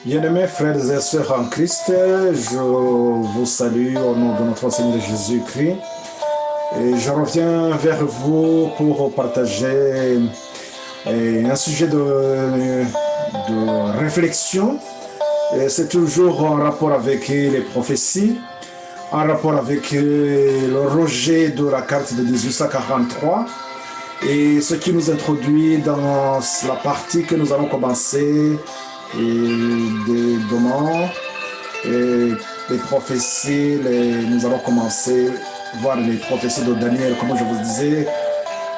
Bien-aimés frères et sœurs en Christ, je vous salue au nom de notre Seigneur Jésus-Christ et je reviens vers vous pour partager un sujet de réflexion. C'est toujours en rapport avec les prophéties, en rapport avec le rejet de la carte de 1843 et ce qui nous introduit dans la partie que nous allons commencer des demande et les prophéties, nous allons commencer à voir les prophéties de Daniel, comme je vous disais,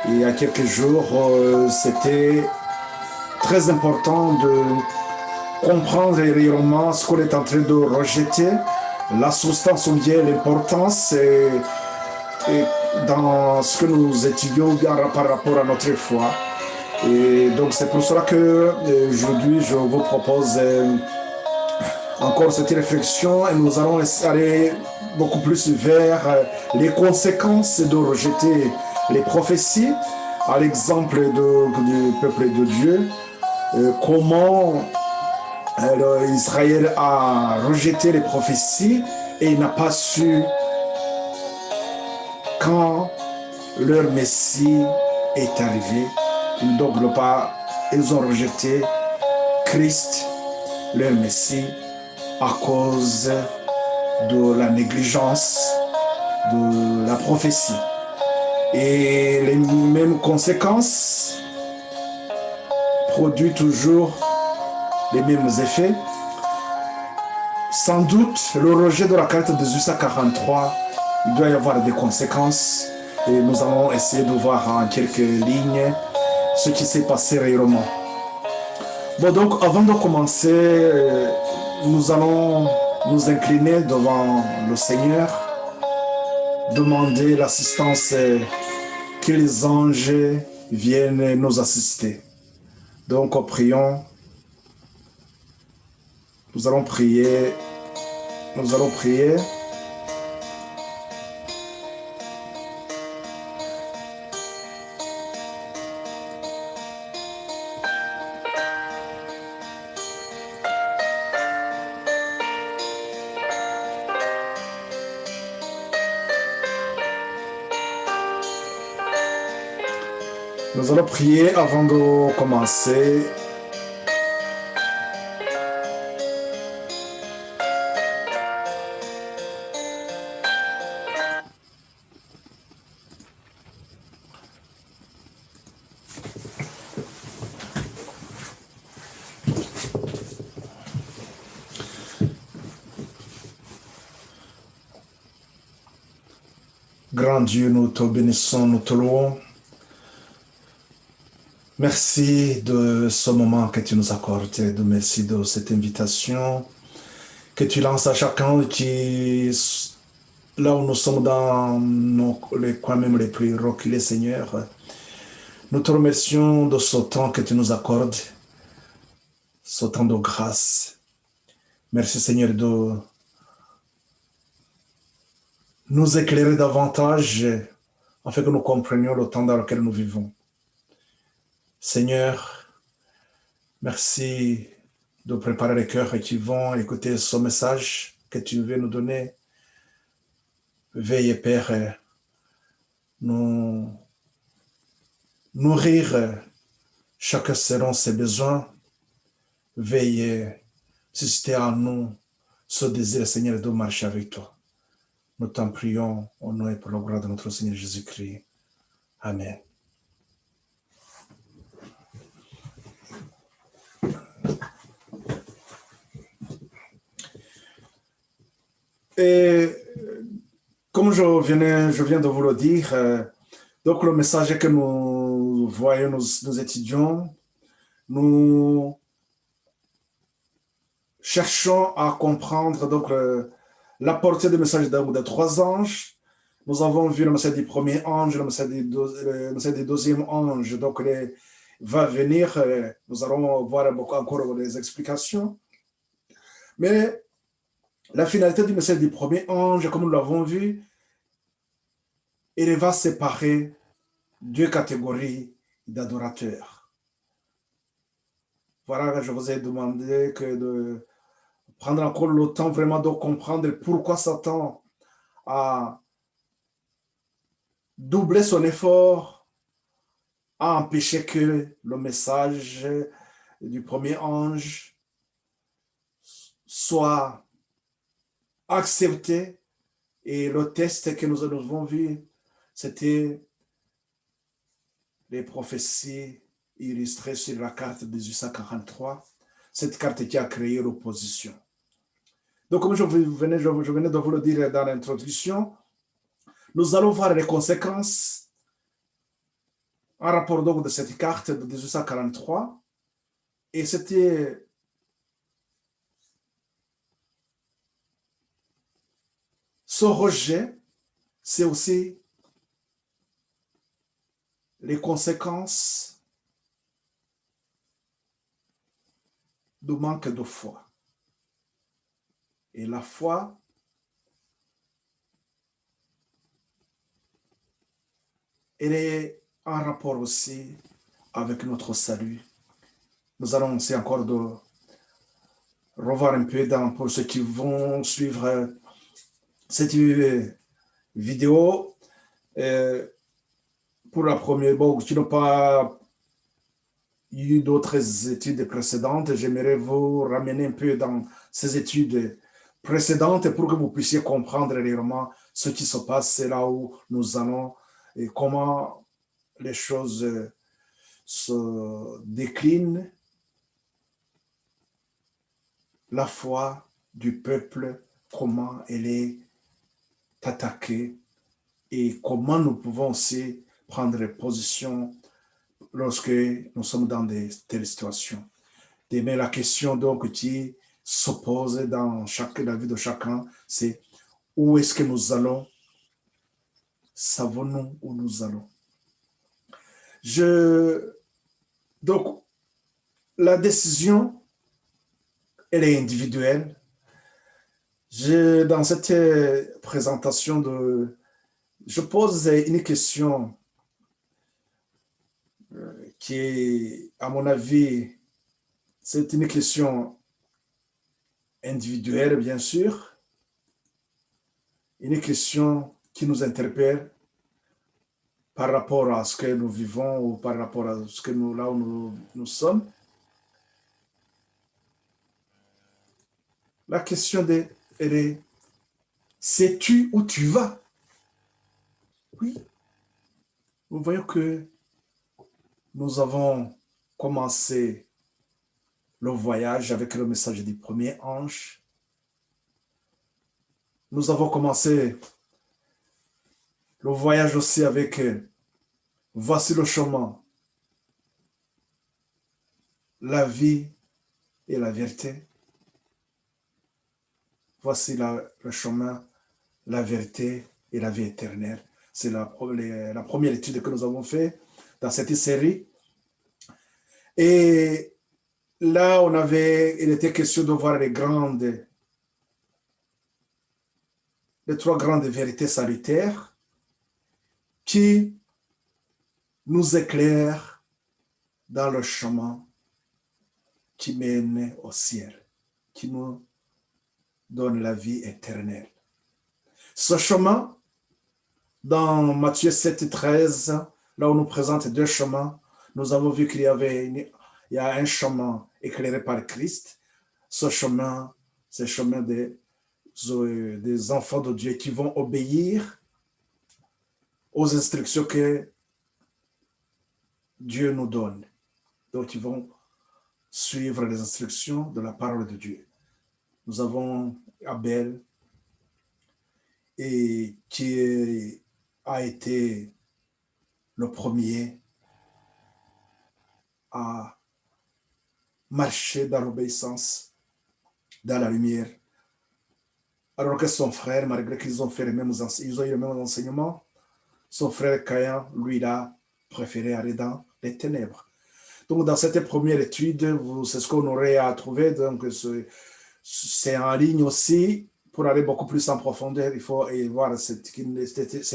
il y a quelques jours, c'était très important de comprendre réellement ce qu'on est en train de rejeter, la substance ou bien l'importance et dans ce que nous étudions par rapport à notre foi. Et donc c'est pour cela que aujourd'hui je vous propose encore cette réflexion et nous allons aller beaucoup plus vers les conséquences de rejeter les prophéties à l'exemple du peuple de Dieu, comment Israël a rejeté les prophéties et il n'a pas su quand leur Messie est arrivé. Donc ils ont rejeté Christ, leur Messie, à cause de la négligence de la prophétie. Et les mêmes conséquences produisent toujours les mêmes effets. Sans doute, le rejet de la carte de 1843, il doit y avoir des conséquences. Et nous allons essayer de voir en quelques lignes ce qui s'est passé réellement. Bon, donc, avant de commencer, nous allons nous incliner devant le Seigneur, demander l'assistance, que les anges viennent nous assister. Donc, prions. Nous allons prier. Nous allons prier. Nous allons prier avant de commencer. Grand Dieu, nous te bénissons, nous te louons. Merci de ce moment que tu nous accordes, merci de cette invitation que tu lances à chacun qui, là où nous sommes dans les coins même les plus reculés, Seigneur. Nous te remercions de ce temps que tu nous accordes, ce temps de grâce. Merci, Seigneur, de nous éclairer davantage afin que nous comprenions le temps dans lequel nous vivons. Seigneur, merci de préparer les cœurs qui vont écouter ce message que tu veux nous donner. Veille, Père, nous nourrir chacun selon ses besoins. Veille, susciter en nous ce désir, Seigneur, de marcher avec toi. Nous t'en prions au nom et pour la gloire de notre Seigneur Jésus-Christ. Amen. Et comme je viens de vous le dire, donc le message que nous voyons, nous étudions, nous cherchons à comprendre donc la portée du message des trois anges. Nous avons vu le message du premier ange, le message du deuxième ange, donc va venir, nous allons voir encore des explications. Mais la finalité du message du premier ange, comme nous l'avons vu, il va séparer deux catégories d'adorateurs. Voilà, je vous ai demandé prendre encore le temps vraiment de comprendre pourquoi Satan a doublé son effort à empêcher que le message du premier ange soit accepté. Et le test que nous avons vu, c'était les prophéties illustrées sur la carte de 1843, cette carte qui a créé l'opposition. Donc, comme je venais de vous le dire dans l'introduction, nous allons voir les conséquences en rapport donc de cette carte de 1843. Et c'était ce rejet, c'est aussi les conséquences du manque de foi. Et la foi, elle est en rapport aussi avec notre salut. Nous allons aussi encore de revoir un peu pour ceux qui vont suivre cette vidéo. Pour la première, bon, qui n'ont pas eu d'autres études précédentes, j'aimerais vous ramener un peu dans ces études précédentes pour que vous puissiez comprendre réellement ce qui se passe, c'est là où nous allons et comment les choses se déclinent, la foi du peuple, comment elle est attaquée et comment nous pouvons aussi prendre position lorsque nous sommes dans de telles situations. Mais la question donc qui s'oppose dans la vie de chacun, c'est où est-ce que nous allons? Savons-nous où nous allons? Donc, la décision, elle est individuelle. Dans cette présentation, je pose une question qui est, à mon avis, c'est une question individuelle, bien sûr, une question qui nous interpelle par rapport à ce que nous vivons ou par rapport à ce que là où nous sommes. La question elle est, sais-tu où tu vas? Oui. Nous voyons que nous avons commencé le voyage avec le message du premier ange. Nous avons commencé le voyage aussi avec voici le chemin, la vie et la vérité. Voici le chemin, la vérité et la vie éternelle. C'est la première étude que nous avons faite dans cette série. Et là, il était question de voir les trois grandes vérités salutaires qui nous éclairent dans le chemin qui mène au ciel, qui nous donne la vie éternelle. Ce chemin, dans Matthieu 7, 13, là où nous présente deux chemins, nous avons vu qu'il y a un chemin éclairé par Christ. Ce chemin, c'est le chemin des enfants de Dieu qui vont obéir aux instructions que Dieu nous donne. Donc, ils vont suivre les instructions de la parole de Dieu. Nous avons Abel, et qui a été le premier à marcher dans l'obéissance, dans la lumière, alors que son frère, malgré qu'ils ont fait ils ont eu les mêmes enseignements, son frère Caïn, lui, il a préféré aller dans les ténèbres. Donc, dans cette première étude, c'est ce qu'on aurait à trouver. Donc, c'est en ligne aussi. Pour aller beaucoup plus en profondeur, il faut voir cette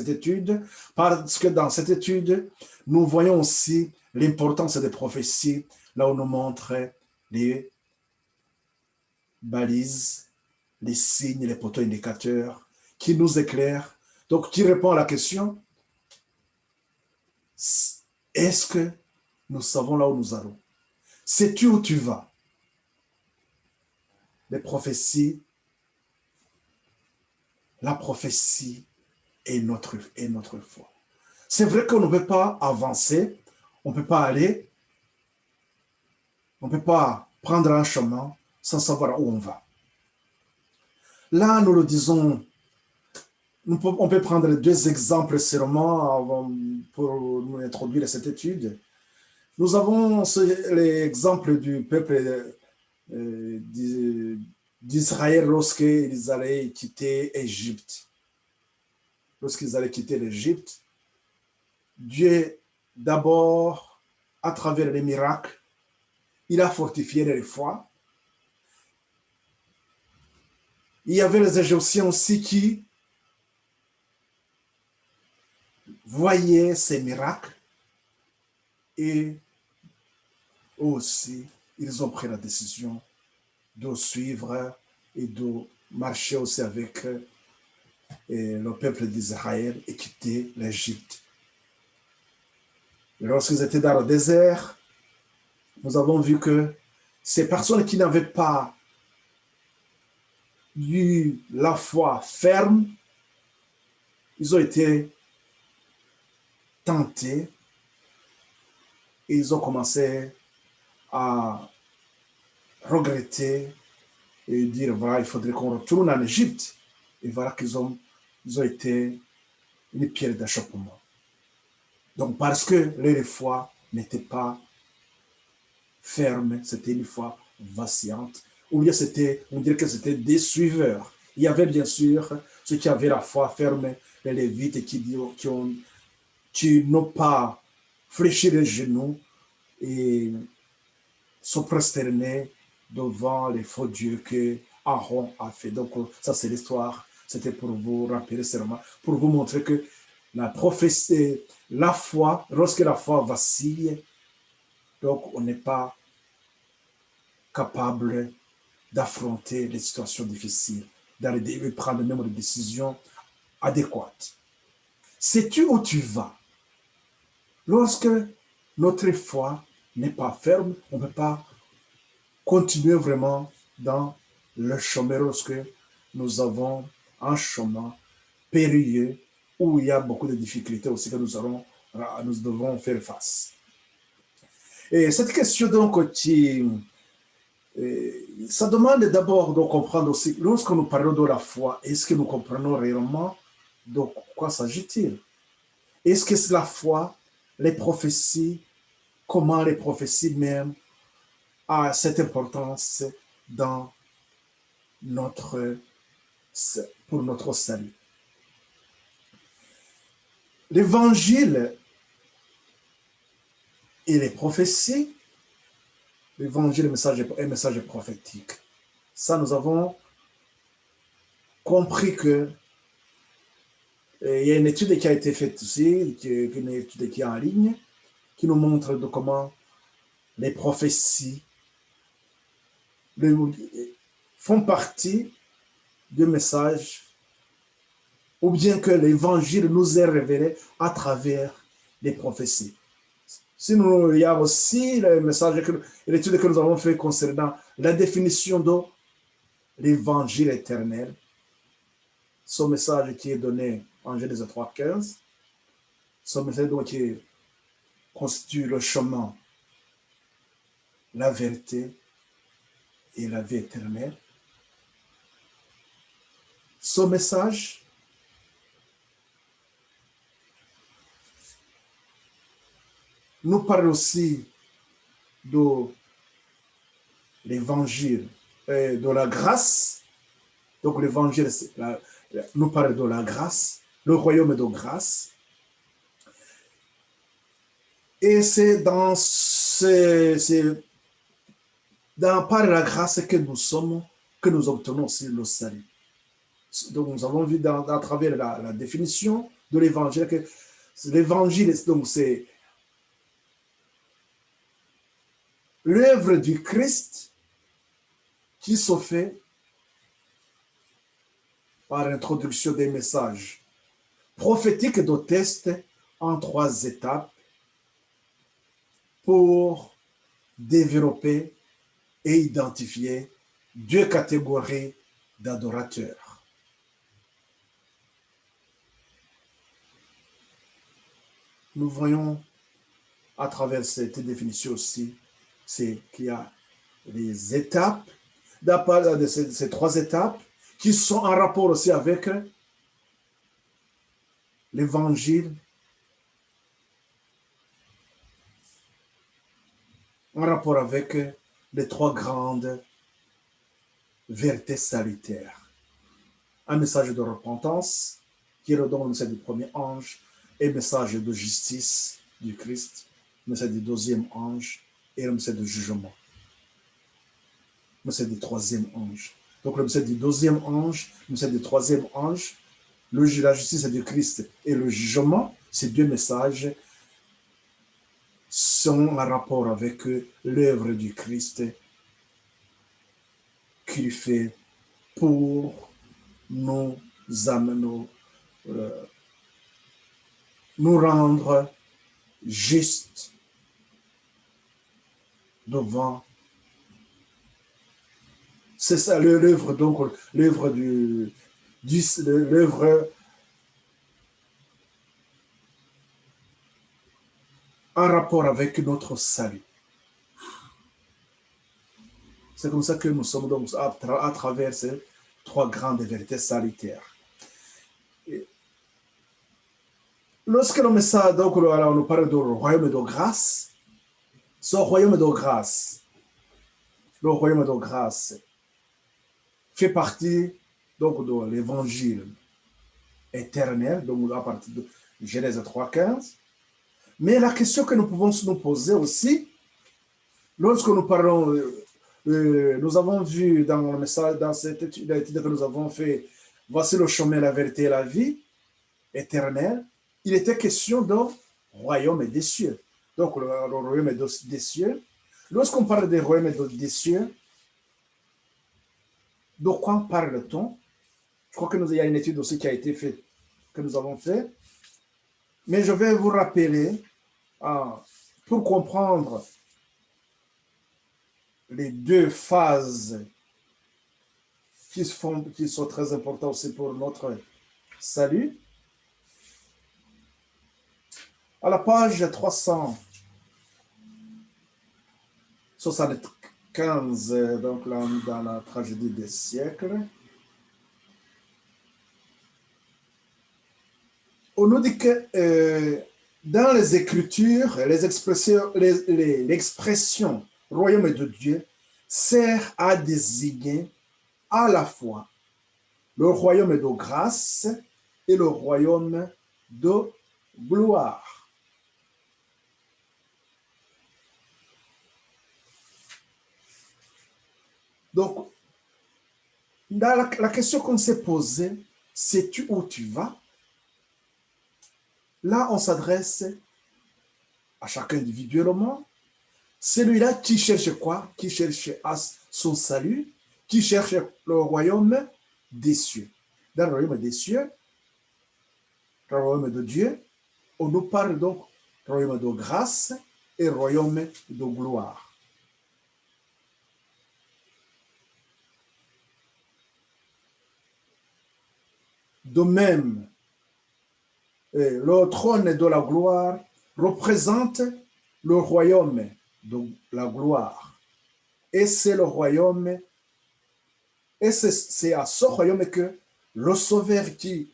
étude, parce que dans cette étude, nous voyons aussi l'importance des prophéties, là où nous montre balises, les signes, les poteaux indicateurs qui nous éclairent. Donc, qui répond à la question, est-ce que nous savons là où nous allons? Sais-tu où tu vas? Les prophéties, la prophétie est notre foi. C'est vrai qu'on ne peut pas avancer, on ne peut pas aller, on ne peut pas prendre un chemin sans savoir où on va. Là, nous le disons, on peut prendre deux exemples seulement pour nous introduire cette étude. Nous avons l'exemple du peuple d'Israël lorsqu'ils allaient quitter l'Égypte. Lorsqu'ils allaient quitter l'Égypte, Dieu, d'abord, à travers les miracles, il a fortifié les foi. Il y avait les Égyptiens aussi qui voyaient ces miracles et aussi, ils ont pris la décision de suivre et de marcher aussi avec le peuple d'Israël et quitter l'Égypte. Lorsqu'ils étaient dans le désert, nous avons vu que ces personnes qui n'avaient pas eu la foi ferme, ils ont été tentés et ils ont commencé à regretter et dire, voilà, il faudrait qu'on retourne en Égypte. Et voilà qu'ils ont été une pierre d'achoppement. Donc, parce que leur foi n'était pas ferme, c'était une foi vacillante, ou bien on dirait que c'était des suiveurs. Il y avait bien sûr ceux qui avaient la foi ferme, les Lévites qui n'ont pas fléchi les genoux et sont prosternés devant les faux dieux que Aaron a fait. Donc, ça, c'est l'histoire. C'était pour vous rappeler seulement, pour vous montrer que la prophétie, la foi, lorsque la foi vacille, donc on n'est pas capable d'affronter les situations difficiles, de prendre même des décisions adéquates. Sais-tu où tu vas? Lorsque notre foi n'est pas ferme, on ne peut pas continuer vraiment dans le chemin lorsque nous avons un chemin périlleux où il y a beaucoup de difficultés aussi que nous devons faire face. Et cette question donc ça demande d'abord de comprendre aussi, lorsque nous parlons de la foi, est-ce que nous comprenons réellement de quoi s'agit-il? Est-ce que c'est la foi, les prophéties, comment les prophéties même ont cette importance pour notre salut? L'évangile et les prophéties, l'évangile est un message prophétique. Ça, nous avons compris que il y a une étude qui a été faite aussi, une étude qui est en ligne, qui nous montre de comment les prophéties font partie du message, ou bien que l'évangile nous est révélé à travers les prophéties. Sinon, il y a aussi le message, l'étude que nous avons fait concernant la définition de l'évangile éternel. Ce message qui est donné en Genèse 3,15, ce message donc qui constitue le chemin, la vérité et la vie éternelle. Ce message nous parle aussi de l'évangile, de la grâce. Donc l'évangile nous parle de la grâce, le royaume de grâce. Et c'est par la grâce que nous sommes, que nous obtenons aussi le salut. Donc nous avons vu à travers la définition de l'évangile que l'évangile, donc c'est l'œuvre du Christ qui se fait par introduction des messages prophétiques de test en 3 étapes pour développer et identifier 2 catégories d'adorateurs. Nous voyons à travers cette définition aussi, c'est qu'il y a les étapes, de ces 3 étapes, qui sont en rapport aussi avec l'évangile, en rapport avec les 3 grandes vérités salutaires. Un message de repentance, qui est le don, le message du premier ange, et le message de justice du Christ, le message du 2e ange, et le message de jugement. Le message du 3e ange. Donc le message du 2e ange, le message du 3e ange, la justice du Christ et le jugement, ces 2 messages sont en rapport avec l'œuvre du Christ qu'il fait pour nous amener, nous rendre justes devant. C'est ça l'œuvre, donc l'œuvre l'œuvre en rapport avec notre salut. C'est comme ça que nous sommes donc à travers ces 3 grandes vérités salutaires. Lorsque l'on met ça, donc alors on parle du royaume de grâce. Ce royaume de grâce, le royaume de grâce fait partie donc de l'évangile éternel, donc à partir de Genèse 3,15. Mais la question que nous pouvons nous poser aussi, lorsque nous parlons, nous avons vu dans le message, dans cette étude que nous avons fait, voici le chemin, la vérité et la vie éternelle, il était question de royaume des cieux. Donc le royaume des cieux. Lorsqu'on parle des royaumes des cieux, de quoi parle-t-on? Je crois qu'il y a une étude aussi qui a été faite, que nous avons fait. Mais je vais vous rappeler, pour comprendre les 2 phases qui sont très importantes aussi pour notre salut. À la page 375, donc là, dans la tragédie des siècles, on nous dit que dans les Écritures, l'expression royaume de Dieu sert à désigner à la fois le royaume de grâce et le royaume de gloire. Donc, dans la question qu'on s'est posée, sais-tu où tu vas? Là, on s'adresse à chacun individuellement. Celui-là qui cherche quoi? Qui cherche son salut, qui cherche le royaume des cieux. Dans le royaume des cieux, le royaume de Dieu, on nous parle donc du royaume de grâce et royaume de gloire. De même, le trône de la gloire représente le royaume de la gloire. Et c'est le royaume, et c'est à ce royaume que le Sauveur qui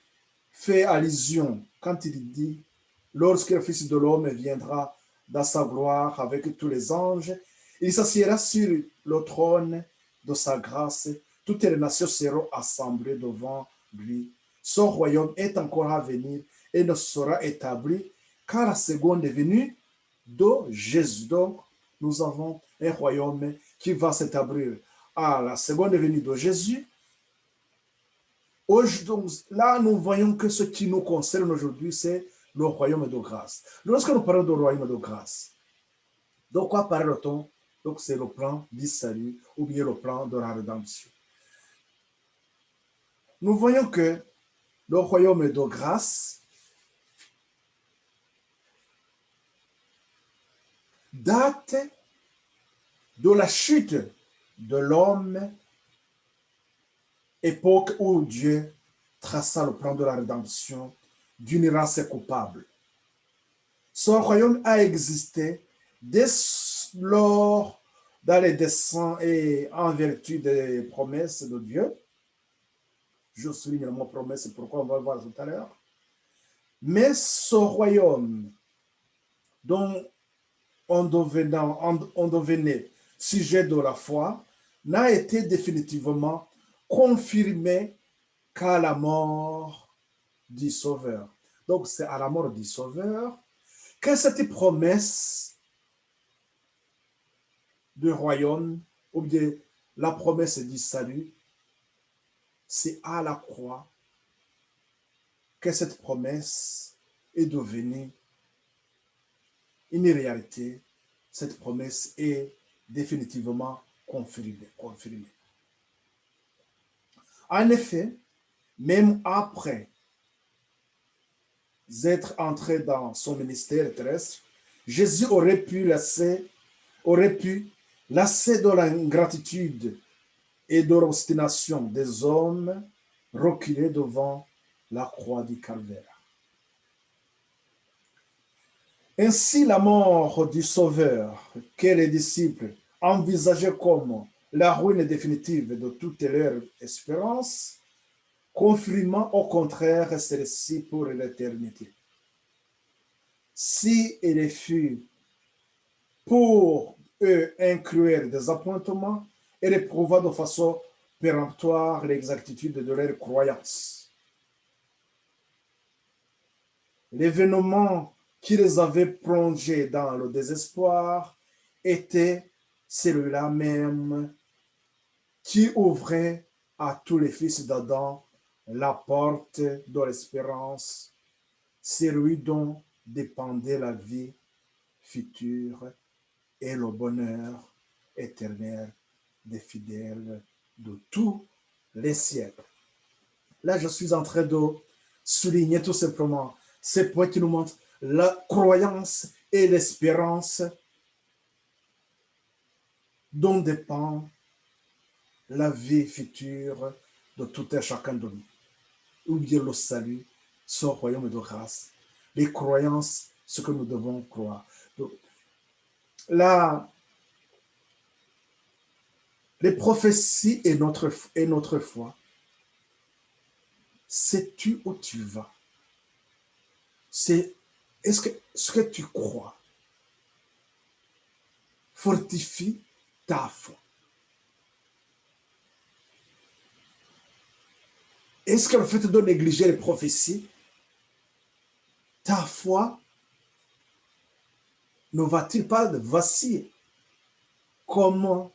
fait allusion quand il dit « Lorsque le Fils de l'homme viendra dans sa gloire avec tous les anges, il s'assiera sur le trône de sa grâce, toutes les nations seront assemblées devant lui. Son royaume est encore à venir et ne sera établi qu'à la seconde venue de Jésus. » Donc, nous avons un royaume qui va s'établir à la seconde venue de Jésus. Là, nous voyons que ce qui nous concerne aujourd'hui, c'est le royaume de grâce. Lorsque nous parlons du royaume de grâce, de quoi parle-t-on? Donc, c'est le plan du salut ou bien le plan de la rédemption. Nous voyons que le royaume de grâce date de la chute de l'homme, époque où Dieu traça le plan de la rédemption d'une race coupable. Son royaume a existé dès lors dans les desseins et en vertu des promesses de Dieu. Je souligne le mot promesse, c'est pourquoi on va le voir tout à l'heure. Mais ce royaume dont on devenait sujet de la foi n'a été définitivement confirmé qu'à la mort du Sauveur. Donc c'est à la mort du Sauveur que cette promesse du royaume, ou bien la promesse du salut, c'est à la croix que cette promesse est devenue une réalité. Cette promesse est définitivement confirmée. En effet, même après être entré dans son ministère terrestre, Jésus aurait pu lasser de l'ingratitude et de l'obstination des hommes reculer devant la croix du calvaire. Ainsi, la mort du Sauveur, que les disciples envisageaient comme la ruine définitive de toute leur espérance, confirmant au contraire celle-ci pour l'éternité. Si il fut pour eux un cruel désappointement, il éprouva de façon péremptoire l'exactitude de leur croyance. L'événement qui les avait plongés dans le désespoir était celui-là même qui ouvrait à tous les fils d'Adam la porte de l'espérance, celui dont dépendait la vie future et le bonheur éternel des fidèles de tous les siècles. Là, je suis en train de souligner tout simplement ces points qui nous montrent la croyance et l'espérance dont dépend la vie future de tout un chacun de nous. Ou bien le salut, son royaume de grâce. Les croyances, ce que nous devons croire. Donc, là, les prophéties et notre foi. Sais-tu où tu vas? Est-ce que ce que tu crois fortifie ta foi? Est-ce que le fait de négliger les prophéties, ta foi ne va-t-il pas vaciller comme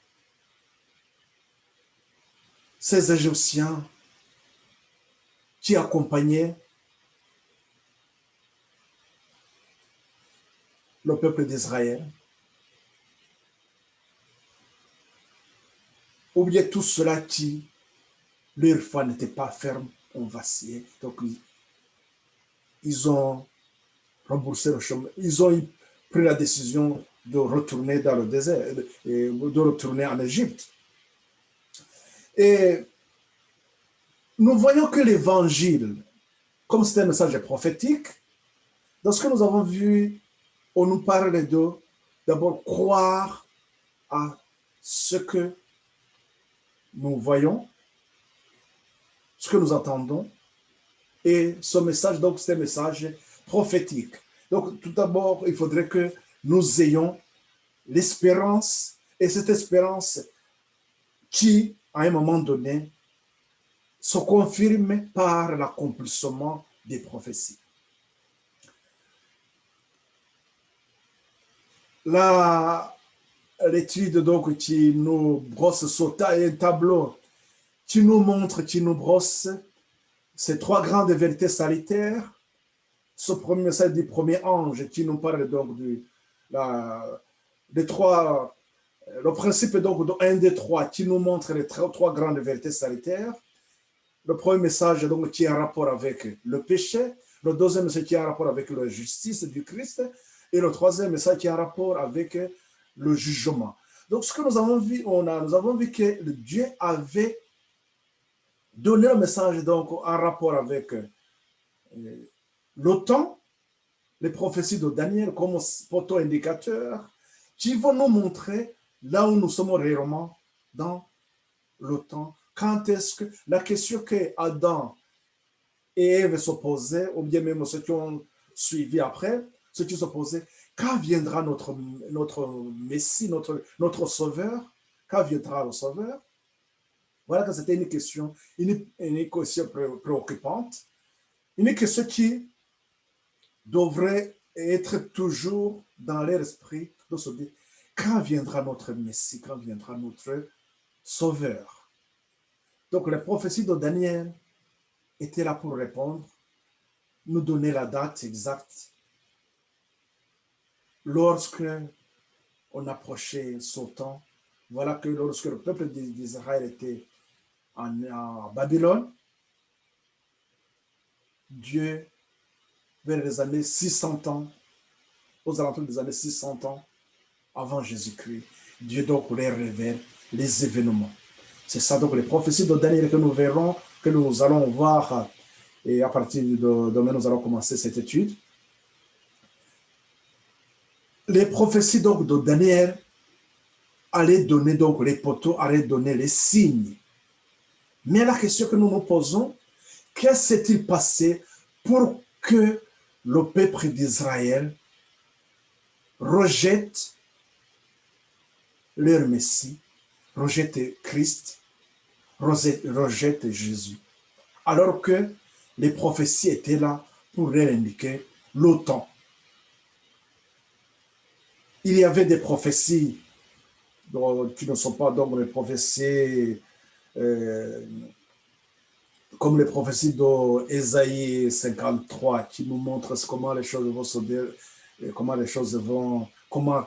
ces Égyptiens qui accompagnaient le peuple d'Israël? Ou bien tout cela qui, leur foi n'était pas ferme, ont vacillé. Donc, ils ont remboursé le chemin. Ils ont pris la décision de retourner dans le désert, de retourner en Égypte. Et nous voyons que l'évangile, comme c'est un message prophétique, dans ce que nous avons vu, on nous parle de d'abord croire à ce que nous voyons, ce que nous entendons, et ce message, donc, c'est un message prophétique. Donc, tout d'abord, il faudrait que nous ayons l'espérance, et cette espérance qui, à un moment donné, se confirme par l'accomplissement des prophéties. L'étude donc qui nous brosse un tableau qui nous montre, qui nous brosse ces trois grandes vérités salutaires. Ce premier message du premier ange qui nous parle donc des trois Le principe donc de 1, 2, 3 qui nous montre les trois grandes vérités salutaires. Le premier message donc qui est en rapport avec le péché. Le deuxième message qui est en rapport avec la justice du Christ. Et le troisième message qui est en rapport avec le jugement. Donc ce que nous avons vu, nous avons vu que Dieu avait donné le message donc en rapport avec le temps, les prophéties de Daniel comme poteau indicateur qui vont nous montrer là où nous sommes réellement dans le temps. Quand est-ce que la question que Adam et Ève se posaient, ou bien même ceux qui ont suivi après, ceux qui se posaient, quand viendra notre Messie, notre Sauveur? Quand viendra le Sauveur? Voilà que c'était une question préoccupante, une question qui devrait être toujours dans leur esprit de se dire, quand viendra notre Messie, quand viendra notre Sauveur? Donc les prophéties de Daniel étaient là pour répondre, nous donner la date exacte. Lorsque on approchait ce temps, voilà que lorsque le peuple d'Israël était en Babylone, Dieu, vers les années 600 ans, aux alentours des années 600 ans, avant Jésus-Christ, Dieu donc les révèle les événements. C'est ça donc les prophéties de Daniel que nous verrons, que nous allons voir, et à partir de demain, nous allons commencer cette étude. Les prophéties donc de Daniel allaient donner donc les poteaux, allaient donner les signes. Mais la question que nous nous posons, qu'est-ce qui s'est-il passé pour que le peuple d'Israël rejette leur Messie, rejette Christ, rejette Jésus, alors que les prophéties étaient là pour leur indiquer le temps. Il y avait des prophéties qui ne sont pas donc les prophéties comme les prophéties d'Ésaïe 53 qui nous montrent comment les choses vont se dérouler, comment les choses vont, comment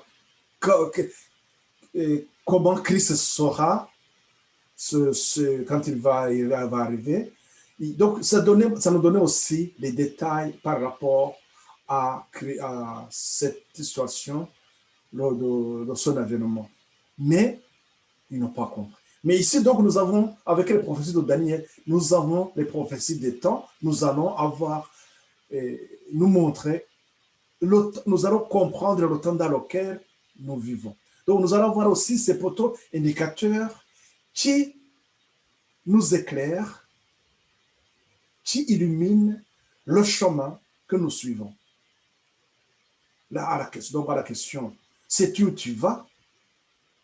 Christ sera quand il va arriver. Donc, ça nous donnait aussi les détails par rapport à cette situation de son avènement. Mais ils n'ont pas compris. Mais ici, donc, nous avons, avec les prophéties de Daniel, nous avons les prophéties des temps, nous allons avoir, nous montrer, nous allons comprendre le temps dans lequel nous vivons. Donc, nous allons voir aussi ces poteaux indicateurs qui nous éclairent, qui illuminent le chemin que nous suivons. Là, donc, à la question, sais-tu où tu vas?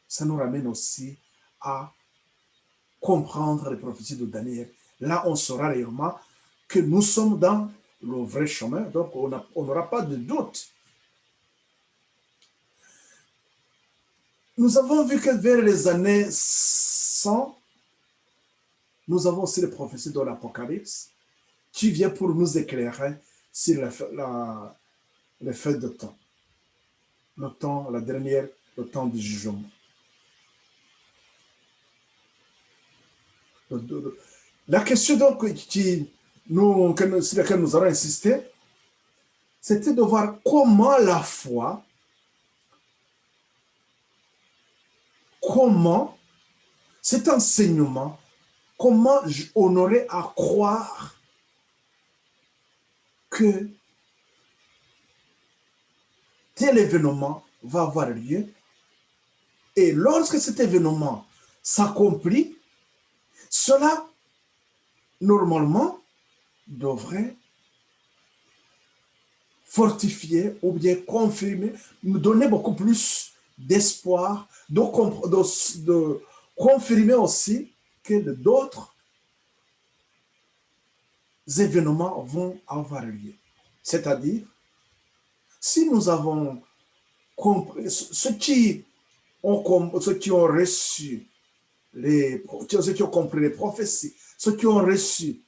Ça nous ramène aussi à comprendre les prophéties de Daniel. Là, on saura réellement que nous sommes dans le vrai chemin, donc on n'aura pas de doute. Nous avons vu que vers les années 100, nous avons aussi les prophéties de l'Apocalypse qui vient pour nous éclairer sur les fêtes de temps. Le temps, le temps du jugement. La question donc sur laquelle nous allons insister, c'était de voir comment la foi, comment cet enseignement, comment on aurait à croire que tel événement va avoir lieu. Et lorsque cet événement s'accomplit, cela, normalement, devrait fortifier ou bien confirmer, nous donner beaucoup plus d'espoir, de confirmer aussi que d'autres événements vont avoir lieu. C'est-à-dire, si nous avons compris, ceux qui ont reçu ceux qui ont compris les prophéties, ceux qui ont reçu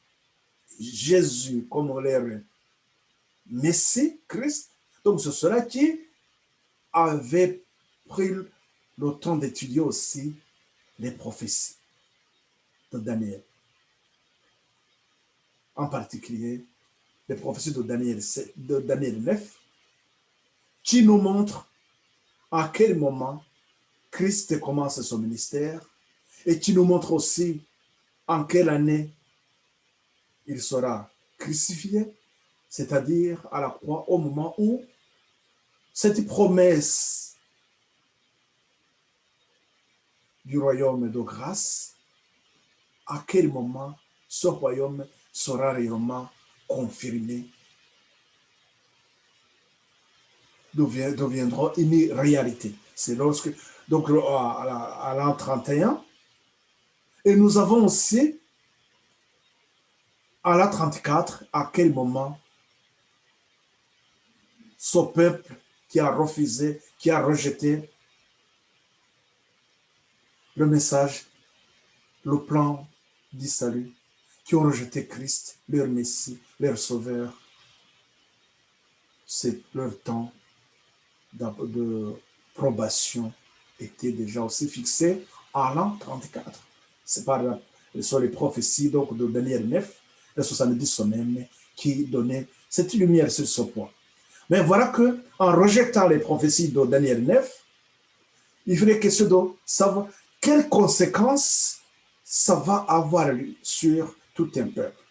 Jésus comme leur Messie, Christ, donc c'est ceux-là qui avaient pris le temps d'étudier aussi les prophéties de Daniel. En particulier, les prophéties de Daniel 9, qui nous montrent à quel moment Christ commence son ministère et qui nous montre aussi en quelle année il sera crucifié, c'est-à-dire à la croix, au moment où cette promesse du royaume de grâce, à quel moment ce royaume sera réellement confirmé, deviendra une réalité. C'est lorsque, donc à l'an 31, et nous avons aussi à l'an 34, à quel moment ce peuple qui a refusé, qui a rejeté le message, le plan du salut, qui ont rejeté Christ, leur Messie, leur Sauveur, c'est leur temps de probation était déjà aussi fixé à l'an 34. C'est par sur les prophéties donc, de Daniel 9, les 70 semaines, qui donnaient cette lumière sur ce point. Mais voilà que en rejetant les prophéties de Daniel 9, il fallait question de savoir quelles conséquences ça va avoir sur tout un peuple.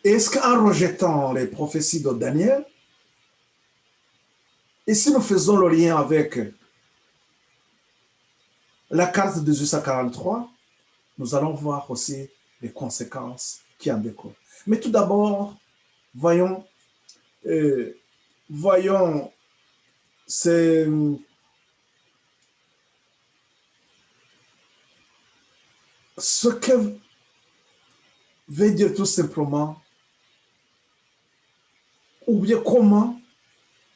Est-ce qu'en rejetant les prophéties de Daniel, et si nous faisons le lien avec la carte de 1843, nous allons voir aussi les conséquences qui en découlent. Mais tout d'abord, voyons, voyons ce que veut dire tout simplement, ou bien comment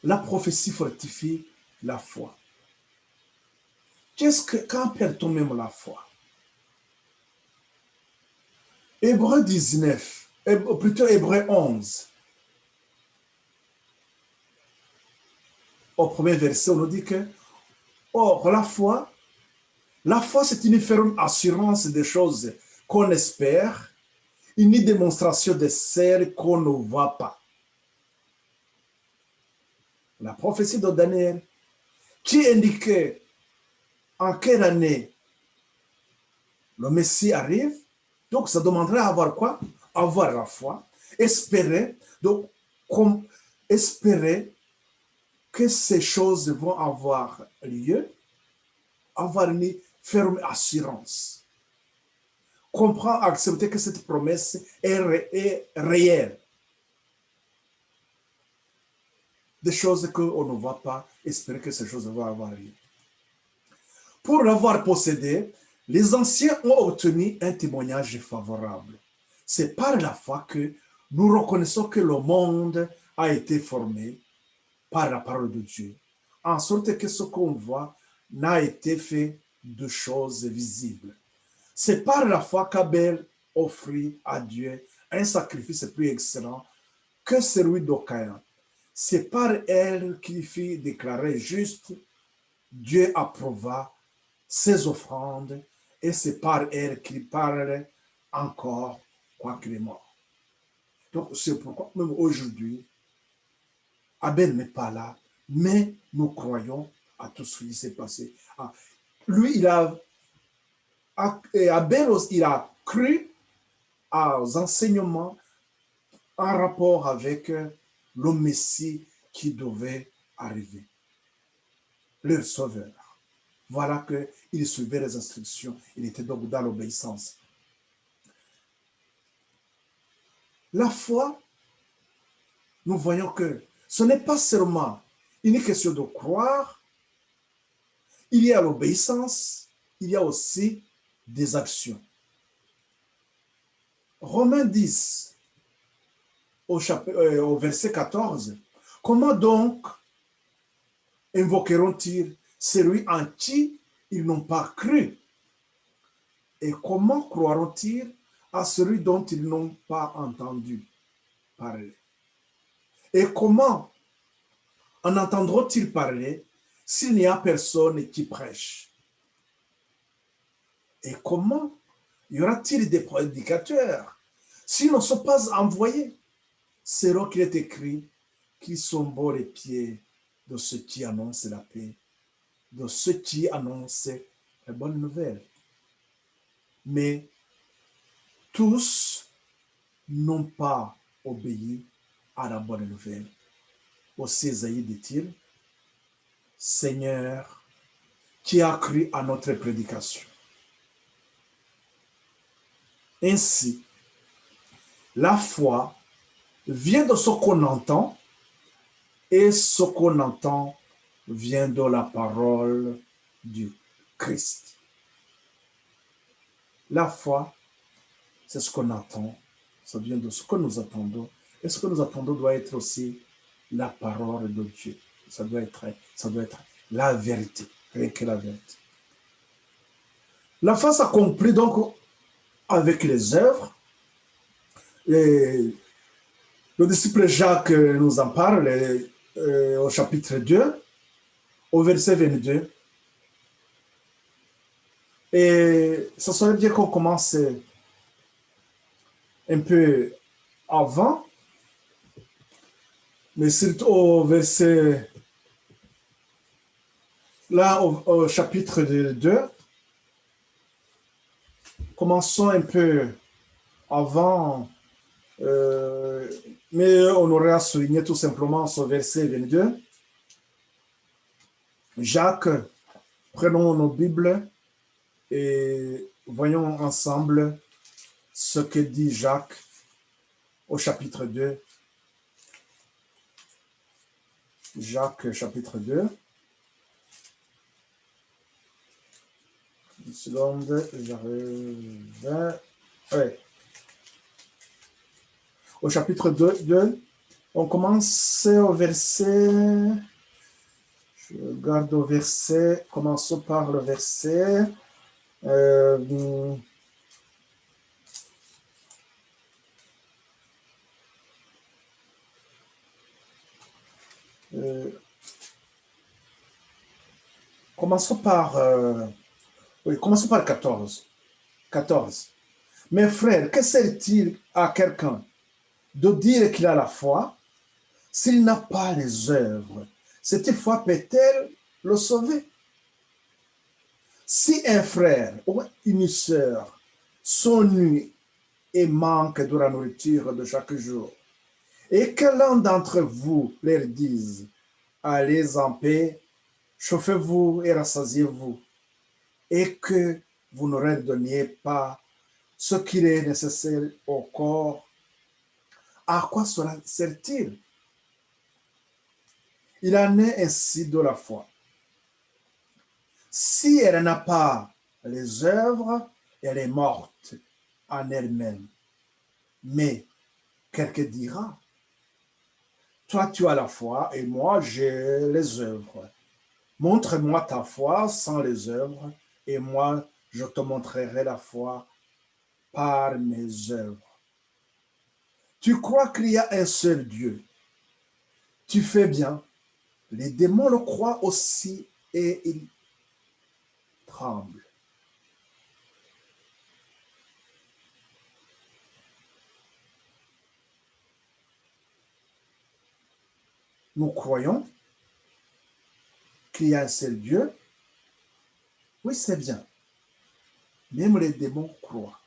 la prophétie fortifie la foi. Quand perd-on même la foi? Hébreu 19, plutôt Hébreu 11, au premier verset, on nous dit que, or, la foi, c'est une ferme assurance des choses qu'on espère, une démonstration de celles qu'on ne voit pas. La prophétie de Daniel, qui indiquait en quelle année le Messie arrive, donc ça demanderait à avoir quoi? Avoir la foi, espérer, donc espérer que ces choses vont avoir lieu, avoir une ferme assurance. Comprendre, accepter que cette promesse est réelle. Des choses qu'on ne voit pas, espérer que ces choses vont avoir lieu. Pour l'avoir possédé, les anciens ont obtenu un témoignage favorable. C'est par la foi que nous reconnaissons que le monde a été formé par la parole de Dieu, en sorte que ce qu'on voit n'a été fait de choses visibles. C'est par la foi qu'Abel offrit à Dieu un sacrifice plus excellent que celui de Caïn. C'est par elle qu'il fut déclaré juste. Dieu approuva ses offrandes et c'est par elle qu'il parle encore, quoiqu'il est mort. Donc, c'est pourquoi, même aujourd'hui, Abel n'est pas là, mais nous croyons à tout ce qui s'est passé. Lui, Abel, il a cru aux enseignements en rapport avec le Messie qui devait arriver, le Sauveur. Voilà qu'il suivait les instructions. Il était donc dans l'obéissance. La foi, nous voyons que ce n'est pas seulement une question de croire, il y a l'obéissance, il y a aussi des actions. Romains 10, au verset 14, comment donc invoqueront-ils celui en qui ils n'ont pas cru? Et comment croiront-ils à celui dont ils n'ont pas entendu parler? Et comment en entendront-ils parler s'il n'y a personne qui prêche? Et comment y aura-t-il des prédicateurs s'ils ne sont pas envoyés? C'est là qu'il est écrit qu'ils sont beaux les pieds de ceux qui annoncent la paix, de ceux qui annoncent la bonne nouvelle. Mais tous n'ont pas obéi à la bonne nouvelle. Aussi Isaïe dit-il, Seigneur, qui a cru à notre prédication. Ainsi, la foi vient de ce qu'on entend et ce qu'on entend vient de la parole du Christ. La foi, c'est ce qu'on attend, ça vient de ce que nous attendons. Et ce que nous attendons doit être aussi la parole de Dieu. Ça doit être la vérité, rien que la vérité. La foi s'accomplit donc avec les œuvres. Et le disciple Jacques nous en parle au chapitre 2, au verset 22. Et ça serait bien qu'on commence un peu avant, mais surtout au verset, là, au chapitre 2, commençons un peu avant, mais on aurait à souligner tout simplement ce verset 22. Jacques, prenons nos Bibles et voyons ensemble ce que dit Jacques au chapitre 2. Jacques, chapitre 2. Une seconde, j'arrive. Ouais. Au chapitre 2, on commence au verset. Je regarde au verset. Commençons par le verset. Euh, commençons par. Oui, commençons par 14. 14. Mes frères, que sert-il à quelqu'un de dire qu'il a la foi s'il n'a pas les œuvres? Cette foi peut-elle le sauver? Si un frère ou une sœur sont nus et manquent de la nourriture de chaque jour, et que l'un d'entre vous leur dise, allez en paix, chauffez-vous et rassasiez-vous, et que vous ne leur donniez pas ce qu'il est nécessaire au corps, à quoi cela sert-il? Il en est ainsi de la foi. Si elle n'a pas les œuvres, elle est morte en elle-même. Mais quelqu'un dira, toi tu as la foi et moi j'ai les œuvres. Montre-moi ta foi sans les œuvres et moi je te montrerai la foi par mes œuvres. Tu crois qu'il y a un seul Dieu. Tu fais bien. Les démons le croient aussi et ils tremblent. Nous croyons qu'il y a un seul Dieu. Oui, c'est bien. Même les démons croient.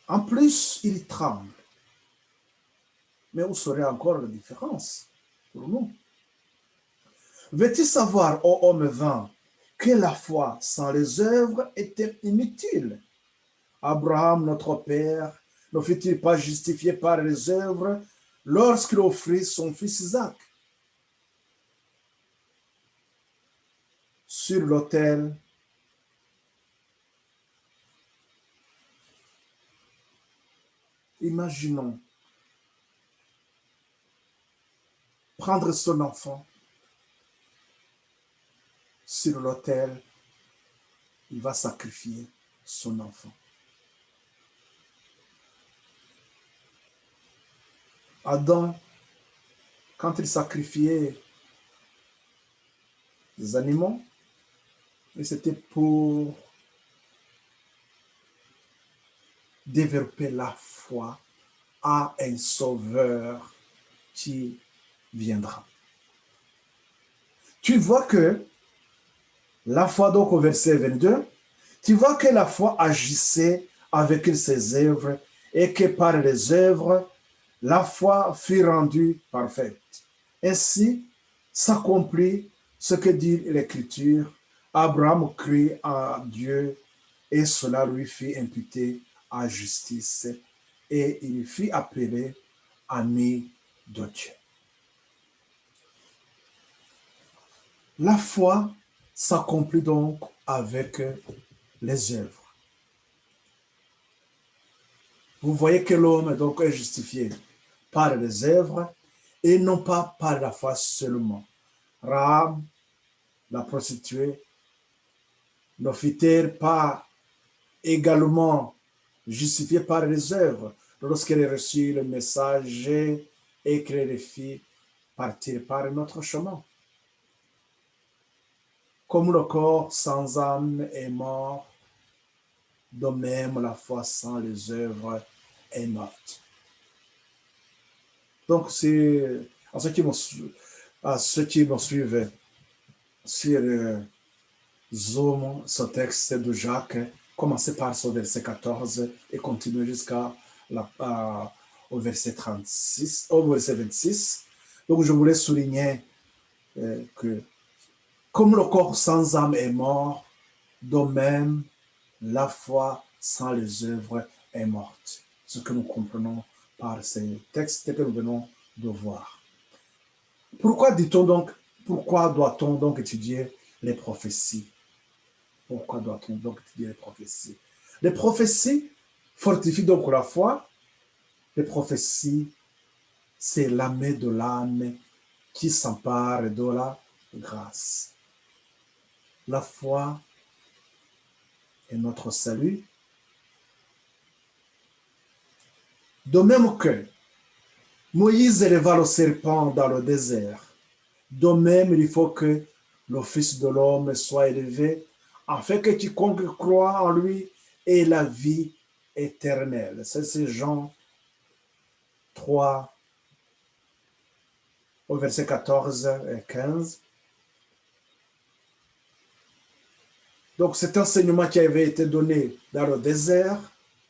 En plus, ils tremblent. Mais où serait encore la différence pour nous? Veux-tu savoir, ô homme vain, que la foi sans les œuvres était inutile? Abraham, notre père, ne fut-il pas justifié par les œuvres lorsqu'il offrit son fils Isaac sur l'autel? Imaginons prendre son enfant sur l'autel, il va sacrifier son enfant. Adam, quand il sacrifiait des animaux, et c'était pour développer la foi à un sauveur qui viendra. Tu vois que la foi, donc au verset 22, tu vois que la foi agissait avec ses œuvres et que par les œuvres, la foi fut rendue parfaite. Ainsi s'accomplit ce que dit l'Écriture. Abraham crut en Dieu et cela lui fut imputé à justice et il fut appelé ami de Dieu. La foi s'accomplit donc avec les œuvres. Vous voyez que l'homme donc est justifié par les œuvres et non pas par la foi seulement. Rahab, la prostituée, ne fut-elle pas également justifiée par les œuvres lorsqu'elle a reçu le message et qu'elle les fit partir par un autre chemin? Comme le corps sans âme est mort, de même la foi sans les œuvres est morte. Donc, c'est à ceux qui me suivent sur Zoom, ce texte de Jacques, commencez par ce verset 14 et continuez jusqu'à au verset 36, au verset 26. Donc, je voulais souligner que comme le corps sans âme est mort, de même, la foi sans les œuvres est morte. Ce que nous comprenons par ces textes que nous venons de voir. Pourquoi doit-on donc étudier les prophéties? Pourquoi doit-on donc étudier les prophéties? Les prophéties fortifient donc la foi. Les prophéties, c'est l'âme de l'âme qui s'empare de la grâce. La foi est notre salut. De même que Moïse éleva le serpent dans le désert, de même il faut que le Fils de l'homme soit élevé, afin que quiconque croit en lui ait la vie éternelle. C'est Jean 3, au verset 14 et 15. Donc cet enseignement qui avait été donné dans le désert,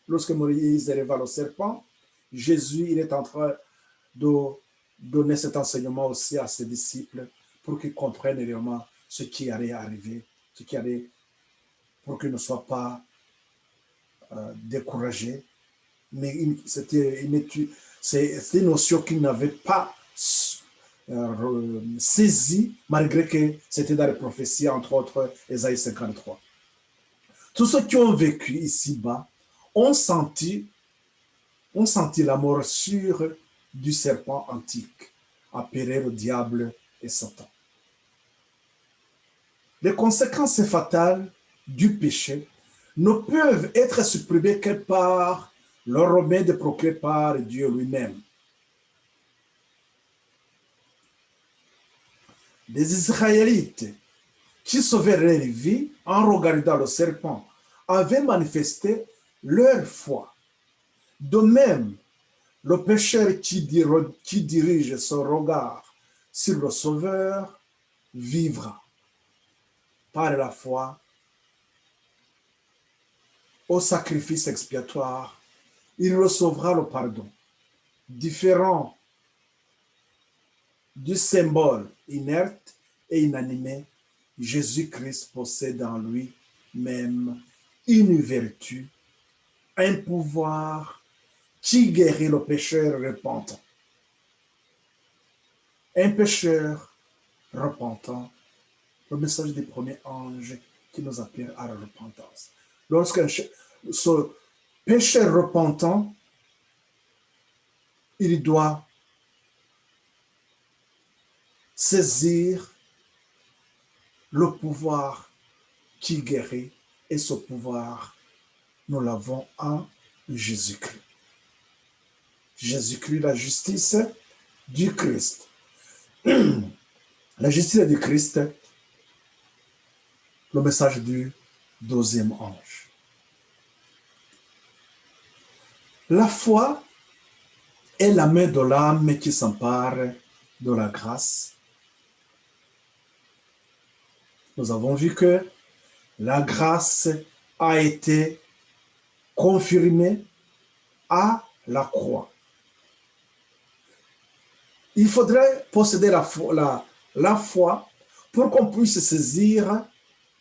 lorsque Moïse éleva le serpent, Jésus, il est en train de donner cet enseignement aussi à ses disciples pour qu'ils comprennent réellement ce qui allait arriver, pour qu'ils ne soient pas découragés. Mais c'était une notion qu'ils n'avaient pas saisie, malgré que c'était dans les prophéties, entre autres, Ésaïe 53. Tous ceux qui ont vécu ici-bas ont senti la morsure du serpent antique, appelé le diable et Satan. Les conséquences fatales du péché ne peuvent être supprimées que par le remède procuré par Dieu lui-même. Les Israélites qui sauvaient leur vie en regardant le serpent avaient manifesté leur foi. De même, le pécheur qui dirige son regard sur le Sauveur vivra par la foi au sacrifice expiatoire. Il recevra le pardon. Différent du symbole inerte et inanimé, Jésus-Christ possède en lui-même une vertu, un pouvoir qui guérit le pécheur repentant. Un pécheur repentant, le message des premiers anges qui nous appelle à la repentance. Lorsqu'un ce pécheur repentant, il doit saisir le pouvoir qui guérit, et ce pouvoir, nous l'avons en Jésus-Christ. Jésus-Christ, la justice du Christ. La justice du Christ le message du deuxième ange. La foi est la main de l'âme qui s'empare de la grâce. Nous avons vu que la grâce a été confirmée à la croix. Il faudrait posséder la foi pour qu'on puisse saisir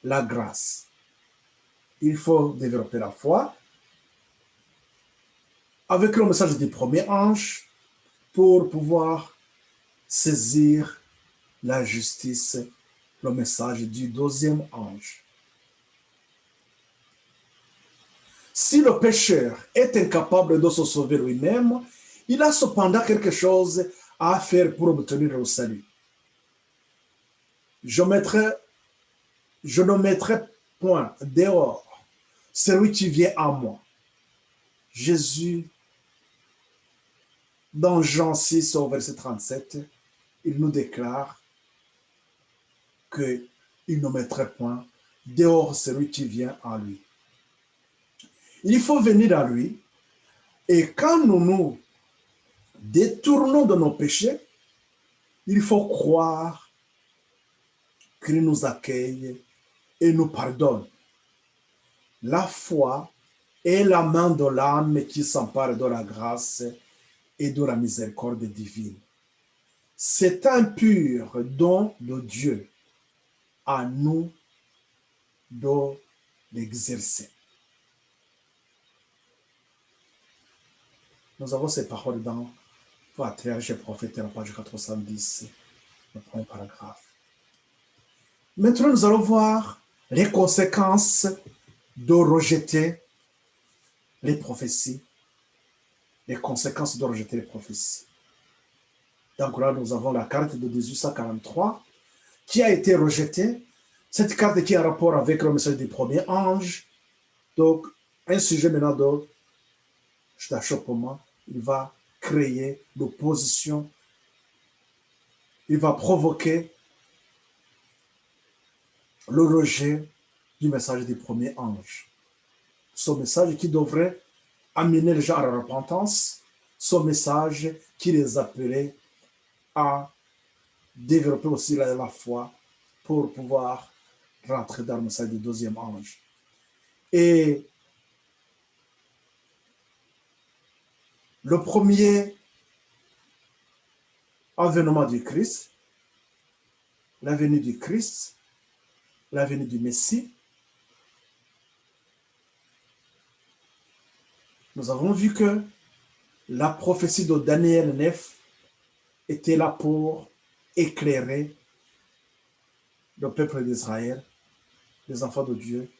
la grâce. Il faut développer la foi avec le message du premier ange pour pouvoir saisir la justice, le message du deuxième ange. Si le pécheur est incapable de se sauver lui-même, il a cependant quelque chose à faire pour obtenir le salut. Je ne mettrai point dehors celui qui vient à moi. Jésus, dans Jean 6, au verset 37, il nous déclare qu'il ne mettrait point dehors celui qui vient à lui. Il faut venir à lui, et quand nous nous détournons de nos péchés, il faut croire qu'il nous accueille et nous pardonne. La foi est la main de l'âme qui s'empare de la grâce et de la miséricorde divine. C'est un pur don de Dieu, à nous de l'exercer. Nous avons ces paroles dans Patriarche et Prophète, la page 410, le premier paragraphe. Maintenant, nous allons voir les conséquences de rejeter les prophéties. Les conséquences de rejeter les prophéties. Donc là, nous avons la carte de 1843 qui a été rejetée. Cette carte qui a rapport avec le message du premier ange. Donc, un sujet maintenant d'achoppement. Il va créer l'opposition. Il va provoquer le rejet du message du premier ange. Ce message qui devrait amener les gens à la repentance, ce message qui les appelait à développer aussi la foi pour pouvoir rentrer dans le message du deuxième ange. Et le premier avènement du Christ, la venue du Christ, la venue du Messie, nous avons vu que la prophétie de Daniel 9 était là pour éclairer le peuple d'Israël, les enfants de Dieu,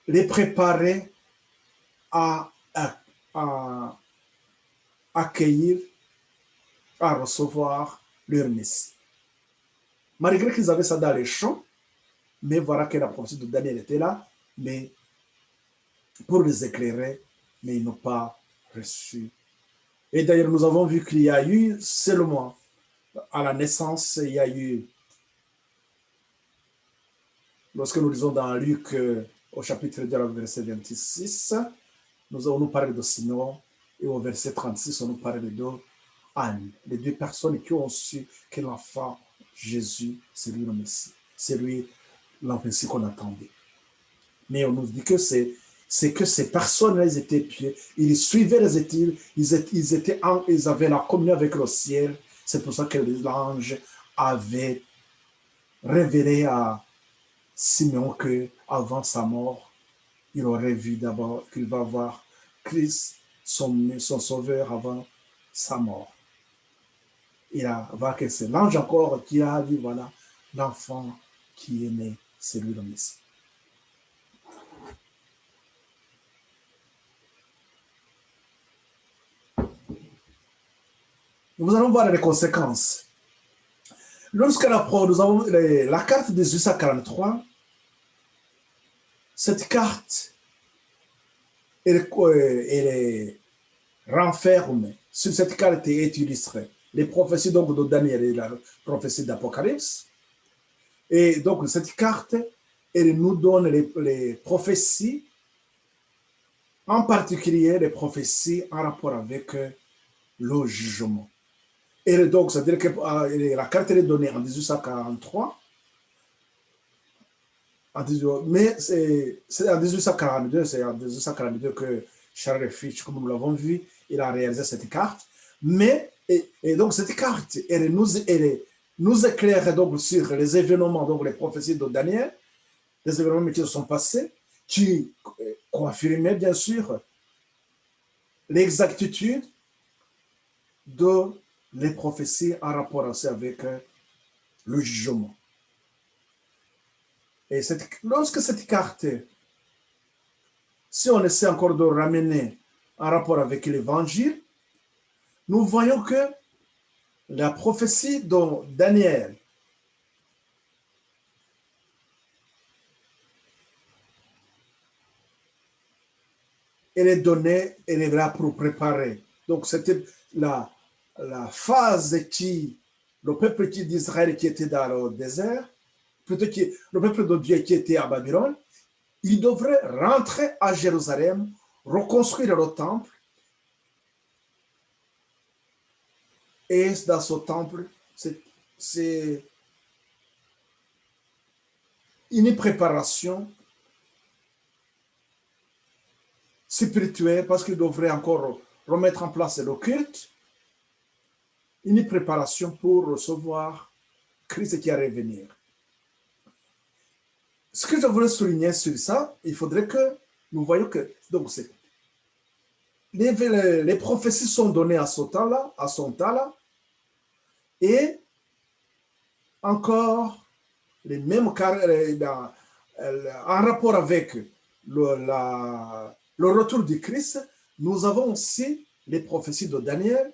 les préparer à accueillir, à recevoir leur Messie. Malgré qu'ils avaient ça dans les champs, mais voilà que la prophétie de Daniel était là, mais pour les éclairer, mais ils n'ont pas reçu. Et d'ailleurs, nous avons vu qu'il y a eu seulement, à la naissance, il y a eu, lorsque nous lisons dans Luc, au chapitre 2, verset 26, nous parlé de Simeon, et au verset 36, on nous parle de Anne, les deux personnes qui ont su que l'enfant Jésus, c'est lui le Messie, c'est lui l'Messie qu'on attendait. Mais on nous dit que c'est que ces personnes-là, ils étaient pieux, ils suivaient les études, ils avaient la communion avec le ciel. C'est pour ça que l'ange avait révélé à Simeon qu'avant sa mort, il aurait vu d'abord qu'il va voir Christ, son sauveur, avant sa mort. Il a vu que c'est l'ange encore qui a dit, voilà, l'enfant qui est né, c'est lui le Messie. Nous allons voir les conséquences. Lorsque nous avons la carte de 1843, cette carte, elle renferme, sur cette carte est illustrée les prophéties donc de Daniel et la prophétie d'Apocalypse. Et donc, cette carte, elle nous donne les prophéties, en particulier les prophéties en rapport avec le jugement. Et donc, c'est-à-dire que la carte est donnée en 1843, mais c'est en 1842, c'est en 1842 que Charles Fitch, comme nous l'avons vu, il a réalisé cette carte. Mais, et donc, cette carte, elle nous éclaire donc sur les événements, donc les prophéties de Daniel, les événements qui se sont passés, qui confirmaient bien sûr l'exactitude de les prophéties en rapport aussi avec le jugement. Et lorsque cette carte, si on essaie encore de ramener en rapport avec l'évangile, nous voyons que la prophétie de Daniel elle est donnée, elle est là pour préparer. Donc, c'était la phase qui, le peuple d'Israël qui était dans le désert, plutôt que le peuple de Dieu qui était à Babylone, il devrait rentrer à Jérusalem, reconstruire le temple. Et dans ce temple, c'est une préparation spirituelle parce qu'il devrait encore remettre en place le culte, une préparation pour recevoir Christ qui allait venir. Ce que je voulais souligner sur ça, il faudrait que nous voyons que donc les prophéties sont données à son temps-là, et encore les mêmes en rapport avec le retour du Christ, nous avons aussi les prophéties de Daniel.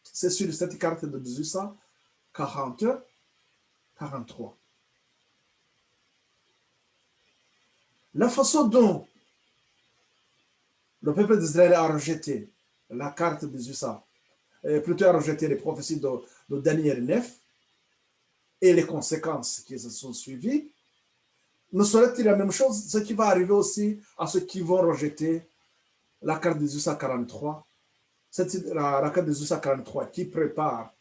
C'est sur cette carte de 1843. La façon dont le peuple d'Israël a rejeté la carte de 1800, plutôt a rejeté les prophéties de Daniel 9 et les conséquences qui se sont suivies, ne serait-il la même chose, ce qui va arriver aussi à ceux qui vont rejeter la carte de 1843, la carte de 1843 qui prépare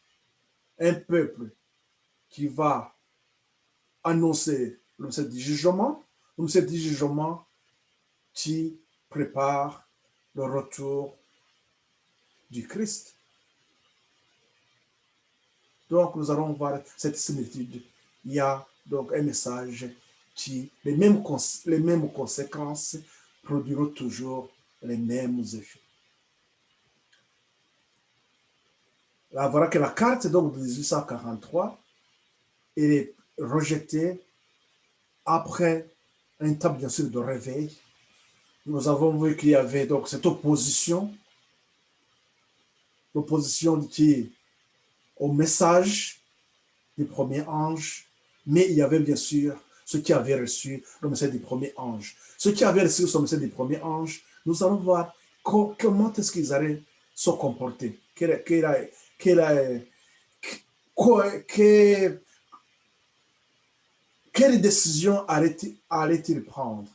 un peuple qui va annoncer le message du jugement, le message du jugement qui prépare le retour du Christ. Donc, nous allons voir cette similitude. Il y a donc un message qui, les mêmes conséquences produiront toujours les mêmes effets. Là, voilà que la carte donc, de 1843 est rejetée après un temps, bien sûr, de réveil. Nous avons vu qu'il y avait donc cette opposition qui au message du premier ange, mais il y avait bien sûr ceux qui avaient reçu le message du premier ange. Ceux qui avaient reçu ce message du premier ange, nous allons voir comment est-ce qu'ils allaient se comporter, quelle décision allait-il prendre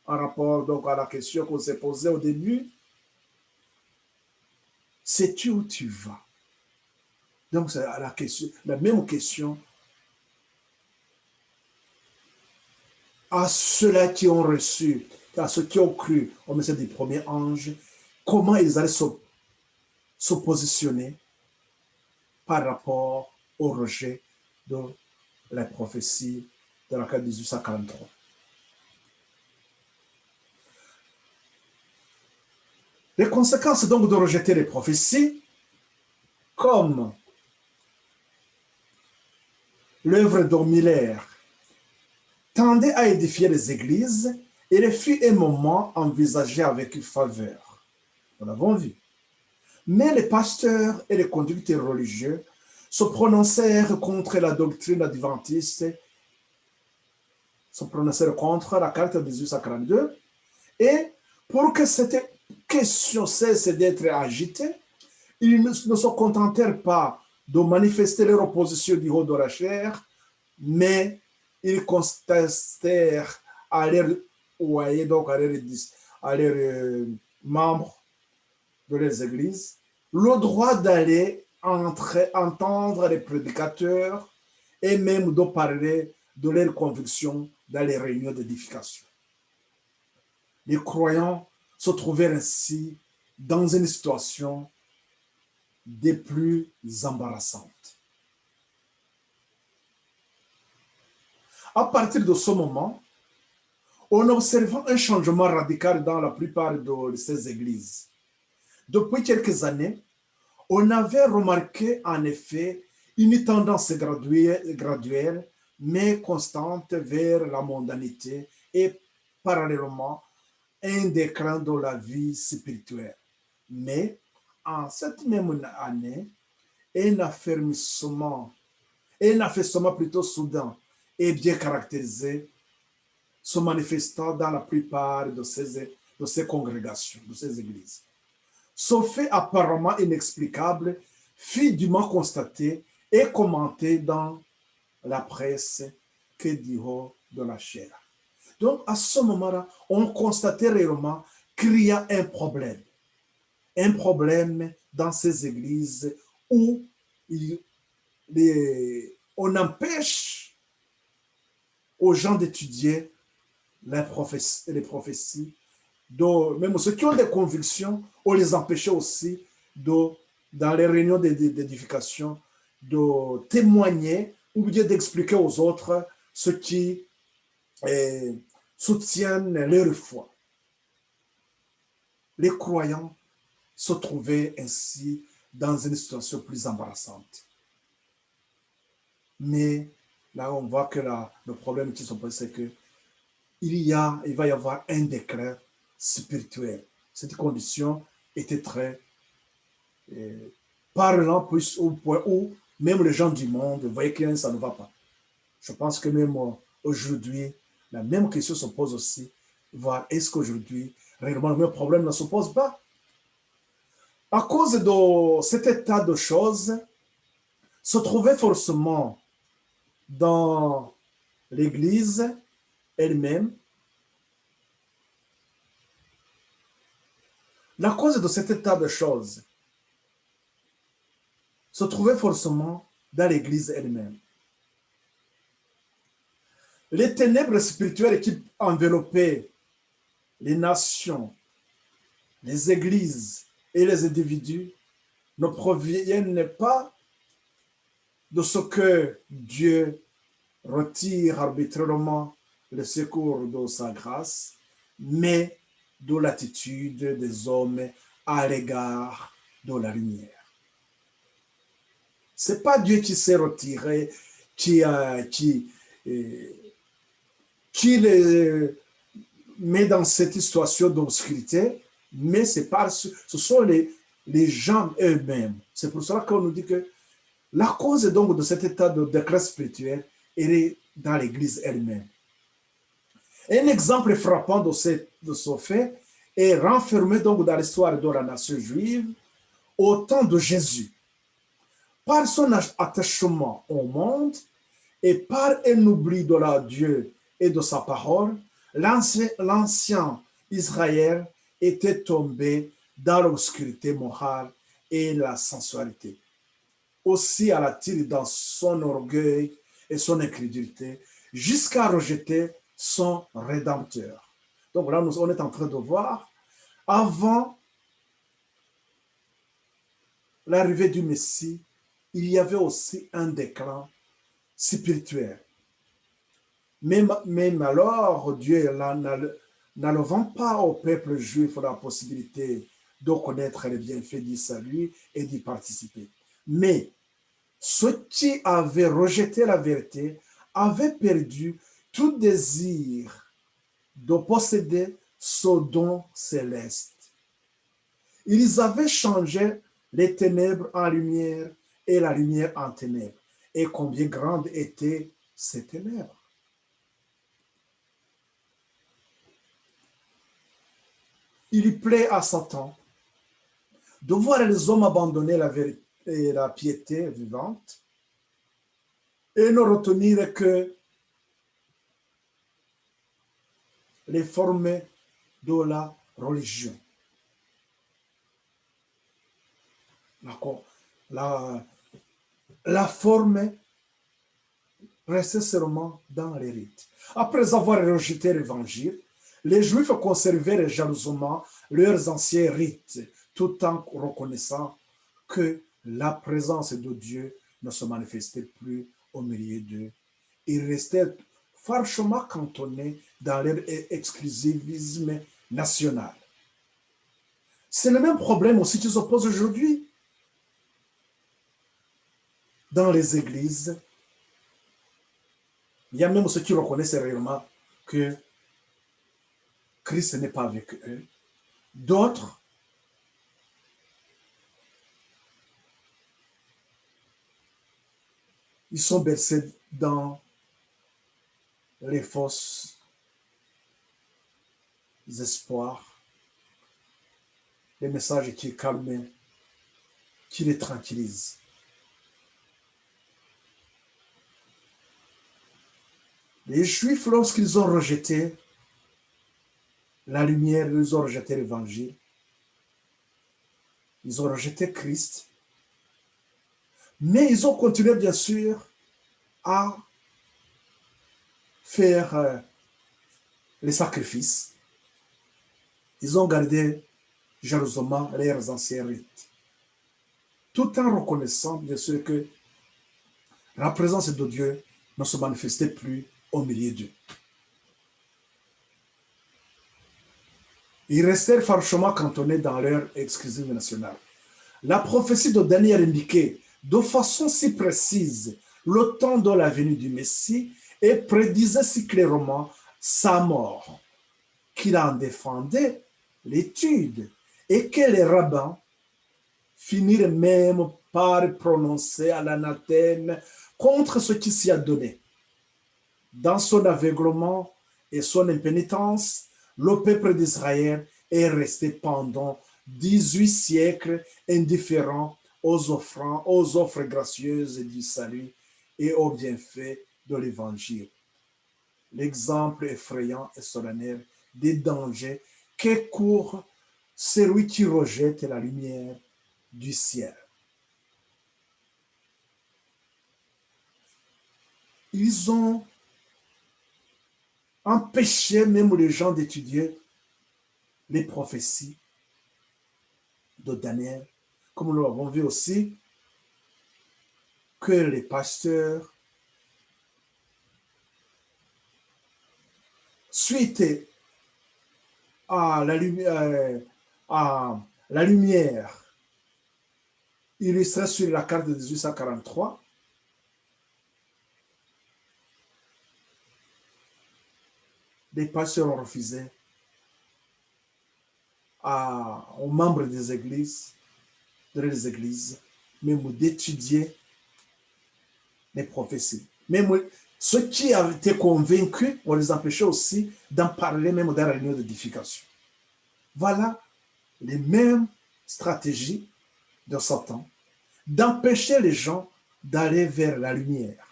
en rapport donc à la question qu'on s'est posée au début. Sais-tu où tu vas? Donc, c'est la même question à ceux-là qui ont reçu, à ceux qui ont cru au message du premier ange, comment ils allaient se positionner par rapport au rejet de la prophétie de la carte 1843. Les conséquences donc de rejeter les prophéties, comme l'œuvre de Miller tendait à édifier les églises, et il fut un moment envisagé avec faveur. Nous l'avons vu. Mais les pasteurs et les conducteurs religieux se prononcèrent contre la doctrine adventiste, se prononcèrent contre la carte de 1842, et pour que cette question cesse d'être agitée, ils ne se contentèrent pas de manifester leur opposition du haut de la chair mais ils contestèrent à leurs donc à leurs membres de leurs églises, le droit d'aller entendre les prédicateurs et même de parler de leurs convictions dans les réunions d'édification. Les croyants se trouvèrent ainsi dans une situation des plus embarrassantes. À partir de ce moment, on observe un changement radical dans la plupart de ces églises. Depuis quelques années, on avait remarqué en effet une tendance graduelle mais constante vers la mondanité et parallèlement un déclin de la vie spirituelle. Mais en cette même année, un affaissement plutôt soudain et bien caractérisé se manifestant dans la plupart de ces congrégations, de ces églises. Ce fait apparemment inexplicable fut dûment constaté et commenté dans la presse que du haut de la chair. Donc, à ce moment-là, on constatait réellement qu'il y a un problème dans ces églises où on empêche aux gens d'étudier les prophéties, même ceux qui ont des convictions, on les empêchait aussi dans les réunions d'édification de témoigner ou bien d'expliquer aux autres ce qui soutiennent leur foi. Les croyants se trouvaient ainsi dans une situation plus embarrassante. Mais là, on voit que le problème qui se pose, c'est que il va y avoir un déclin spirituel. Cette condition était très parlant au point où même les gens du monde voyaient que ça ne va pas. Je pense que même aujourd'hui, la même question se pose aussi. Voir est-ce qu'aujourd'hui, réellement, le même problème ne se pose pas? À cause de cet état de choses, se trouvait forcément dans l'Église elle-même. La cause de cet état de choses se trouvait forcément dans l'Église elle-même. Les ténèbres spirituelles qui enveloppaient les nations, les églises et les individus ne proviennent pas de ce que Dieu retire arbitrairement le secours de sa grâce, mais de l'attitude des hommes à l'égard de la lumière. Ce n'est pas Dieu qui s'est retiré, qui les met dans cette situation d'obscurité, mais ce sont les gens eux-mêmes. C'est pour cela qu'on nous dit que la cause donc de cet état de déclin spirituel est dans l'Église elle-même. Un exemple frappant de ce fait est renfermé donc dans l'histoire de la nation juive au temps de Jésus. Par son attachement au monde et par un oubli de Dieu et de sa parole, l'ancien Israël était tombé dans l'obscurité morale et la sensualité. Aussi alla-t-il dans son orgueil et son incrédulité jusqu'à rejeter son Rédempteur. Donc là, on est en train de voir, avant l'arrivée du Messie, il y avait aussi un déclin spirituel. Même alors, Dieu n'enlevant pas au peuple juif la possibilité de connaître les bienfaits du salut et d'y participer. Mais ceux qui avaient rejeté la vérité avaient perdu tout désir de posséder ce don céleste. Ils avaient changé les ténèbres en lumière et la lumière en ténèbres. Et combien grandes étaient ces ténèbres. Il plaît à Satan de voir les hommes abandonner la vérité et la piété vivante et ne retenir que les formes de la religion. D'accord. La forme restait seulement dans les rites. Après avoir rejeté l'évangile, les Juifs conservèrent jalousement leurs anciens rites, tout en reconnaissant que la présence de Dieu ne se manifestait plus au milieu d'eux. Ils restaient franchement cantonnés dans leur exclusivisme national. C'est le même problème aussi qui se pose aujourd'hui dans les églises. Il y a même ceux qui reconnaissent réellement que Christ n'est pas avec eux. D'autres ils sont bercés dans les fausses espoirs, les messages qui calment, qui les tranquillisent. Les Juifs, lorsqu'ils ont rejeté la lumière, ils ont rejeté l'évangile, ils ont rejeté Christ, mais ils ont continué bien sûr à faire les sacrifices. Ils ont gardé jalousement leurs anciens rites, tout en reconnaissant bien sûr que la présence de Dieu ne se manifestait plus au milieu d'eux. Ils restèrent franchement cantonnés dans leur exclusive nationale. La prophétie de Daniel indiquait de façon si précise le temps de la venue du Messie et prédisait si clairement sa mort qu'il en défendait l'étude et que les rabbins finirent même par prononcer à l'anathème contre ce qui s'y a donné. Dans son aveuglement et son impénitence, le peuple d'Israël est resté pendant 18 siècles indifférent aux offres gracieuses du salut et aux bienfaits de l'Évangile. L'exemple effrayant et solennel des dangers qu'écourt celui qui rejette la lumière du ciel. Ils ont empêché même les gens d'étudier les prophéties de Daniel, comme nous l'avons vu aussi, que les pasteurs, suite à la lumière illustrée sur la carte de 1843, les pasteurs ont refusé aux membres des églises, même d'étudier les prophéties. Même ceux qui avaient été convaincus, on les empêchait aussi d'en parler même dans la réunion d'édification. Voilà les mêmes stratégies de Satan, d'empêcher les gens d'aller vers la lumière.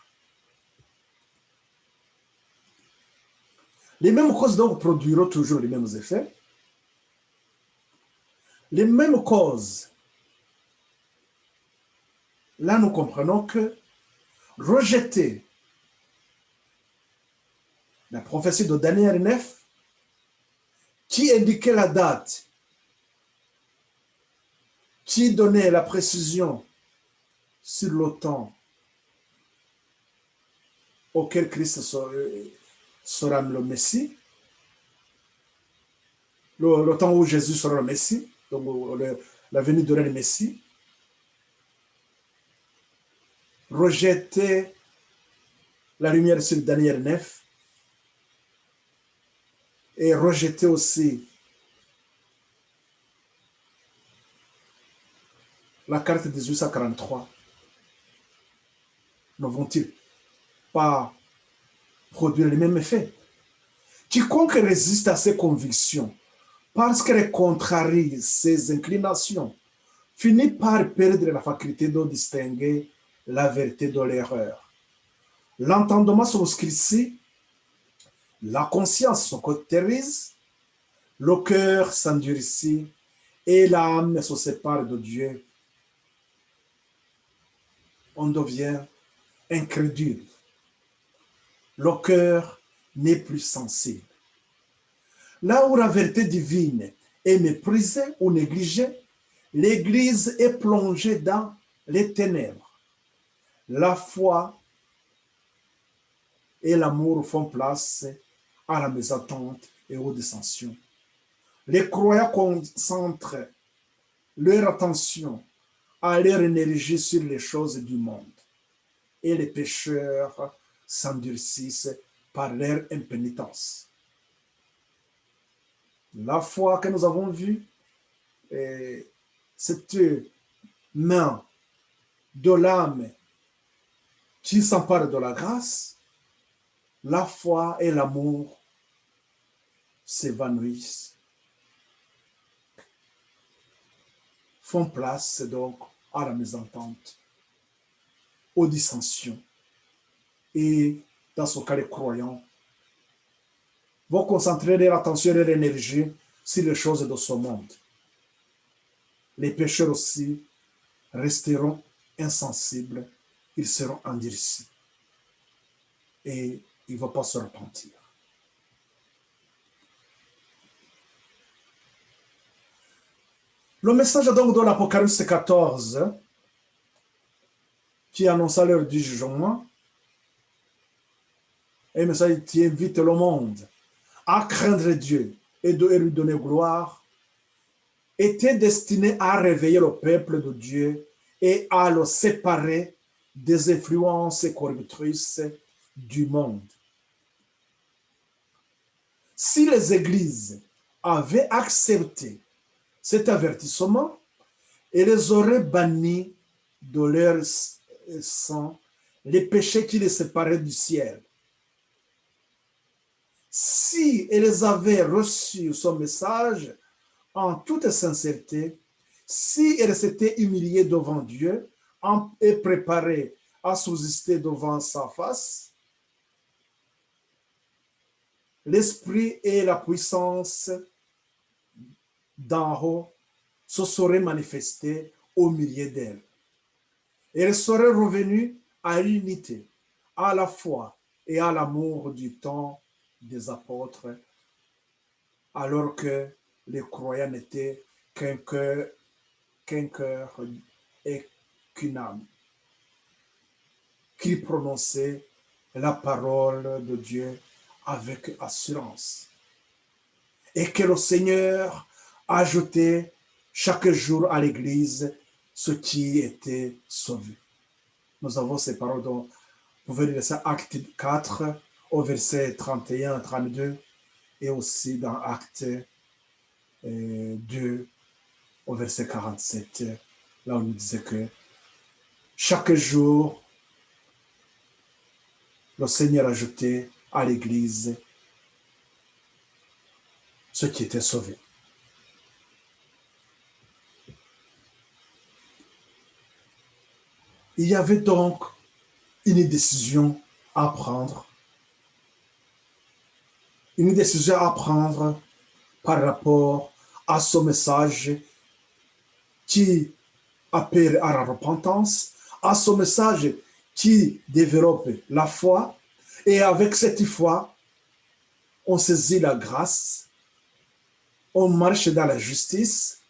Les mêmes causes donc produiront toujours les mêmes effets. Les mêmes causes. Là, nous comprenons que rejeter la prophétie de Daniel 9, qui indiquait la date, qui donnait la précision sur le temps auquel Christ sera le Messie, le temps où Jésus sera le Messie, donc la venue de le Messie, rejeter la lumière sur Daniel 9 et rejeter aussi la carte de 1843. Ne vont-ils pas produire les mêmes effets? Quiconque résiste à ses convictions parce qu'elle contrarie ses inclinations finit par perdre la faculté de distinguer la vérité de l'erreur. L'entendement s'obscurcit, la conscience se cautérise, le cœur s'endurcit et l'âme se sépare de Dieu. On devient incrédule. Le cœur n'est plus sensible. Là où la vérité divine est méprisée ou négligée, l'Église est plongée dans les ténèbres. La foi et l'amour font place à la mésentente et aux dissensions. Les croyants concentrent leur attention à leur énergie sur les choses du monde et les pécheurs s'endurcissent par leur impénitence. La foi que nous avons vue, cette main de l'âme qui s'empare de la grâce, la foi et l'amour s'évanouissent, font place donc à la mésentente, aux dissensions. Et dans ce cas, les croyants vont concentrer leur attention et leur énergie sur les choses de ce monde. Les pécheurs aussi resteront insensibles, ils seront endurcis et ils ne vont pas se repentir. Le message donc de l'Apocalypse 14, qui annonça l'heure du jugement, est un message qui invite le monde à craindre Dieu et lui donner gloire, était destiné à réveiller le peuple de Dieu et à le séparer des influences corruptrices du monde. Si les églises avaient accepté cet avertissement, elles les auraient bannis de leur sang les péchés qui les séparaient du ciel. Si elles avaient reçu son message en toute sincérité, si elles s'étaient humiliées devant Dieu et préparées à subsister devant sa face, l'esprit et la puissance d'en haut se seraient manifestés au milieu d'elles. Elles seraient revenues à l'unité, à la foi et à l'amour du temps des apôtres, alors que les croyants n'étaient qu'un cœur et qu'une âme, qui prononçait la parole de Dieu avec assurance. Et que le Seigneur ajoutait chaque jour à l'Église ce qui était sauvé. Nous avons ces paroles dont vous pouvez lire ça, Acte 4, au verset 31 à 32, et aussi dans Acte 2, au verset 47, là où il disait que chaque jour, le Seigneur ajoutait à l'Église ceux qui étaient sauvés. Il y avait donc une décision à prendre. Une décision à prendre par rapport à ce message qui appelle à la repentance, à ce message qui développe la foi. Et avec cette foi, on saisit la grâce, on marche dans la justice.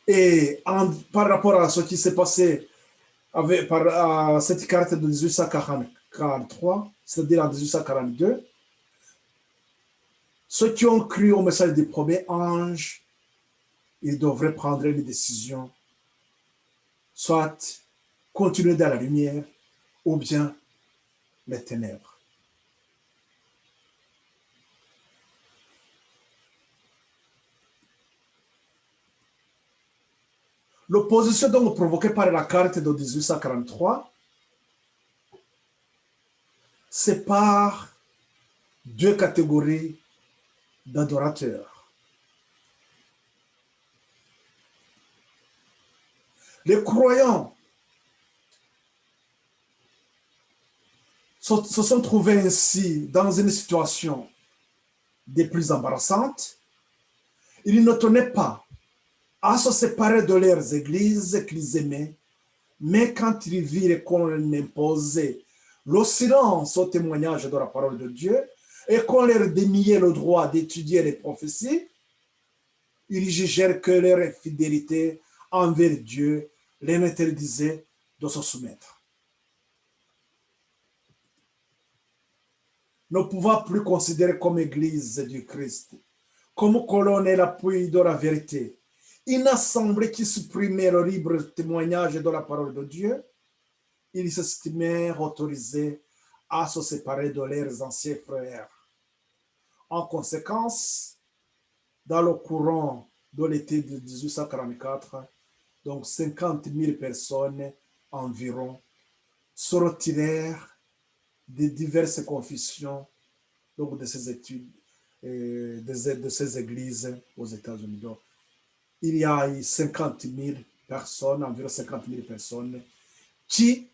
Et par rapport à ce qui s'est passé par cette carte de 1843, c'est-à-dire en 1842, ceux qui ont cru au message des premiers anges, ils devraient prendre une décision, soit continuer dans la lumière ou bien les ténèbres. L'opposition donc provoquée par la carte de 1843 sépare deux catégories d'adorateurs. Les croyants se sont trouvés ainsi dans une situation des plus embarrassantes. Ils ne tenaient pas à se séparer de leurs églises qu'ils aimaient, mais quand ils virent qu'on imposait le silence au témoignage de la parole de Dieu et qu'on leur déniait le droit d'étudier les prophéties, ils jugèrent que leur infidélité envers Dieu les interdisait de se soumettre. Ne pouvant plus considérer comme Église du Christ, comme colonne et l'appui de la vérité, une assemblée qui supprimait le libre témoignage de la parole de Dieu, ils s'estimèrent autorisés à se séparer de leurs anciens frères. En conséquence, dans le courant de l'été de 1844, donc 50 000 personnes environ se retirèrent de diverses confessions, donc de ces études, de ces églises aux États-Unis. Donc, il y a eu 50 000 personnes, environ 50 000 personnes, qui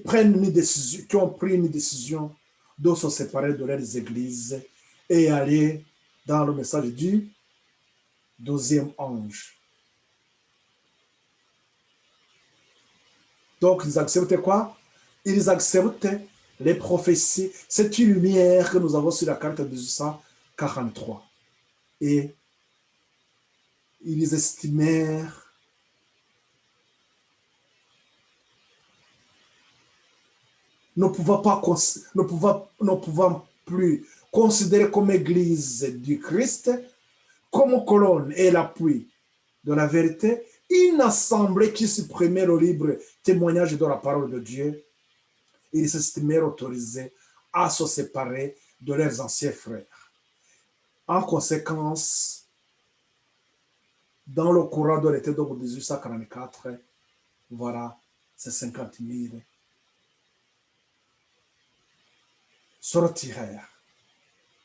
prennent une décision, qui ont pris une décision de se séparer de leurs églises et aller dans le message du deuxième ange. Donc, ils acceptent quoi? Ils acceptent les prophéties. C'est une lumière que nous avons sur la carte de 1843. Et ils estimèrent ne pouvant plus considérer comme Église du Christ, comme colonne et l'appui de la vérité, une assemblée qui supprimait le libre témoignage de la parole de Dieu, ils s'estimèrent autorisés à se séparer de leurs anciens frères. En conséquence, dans le courant de l'été de 1844, voilà, ces 50 000 se retirèrent.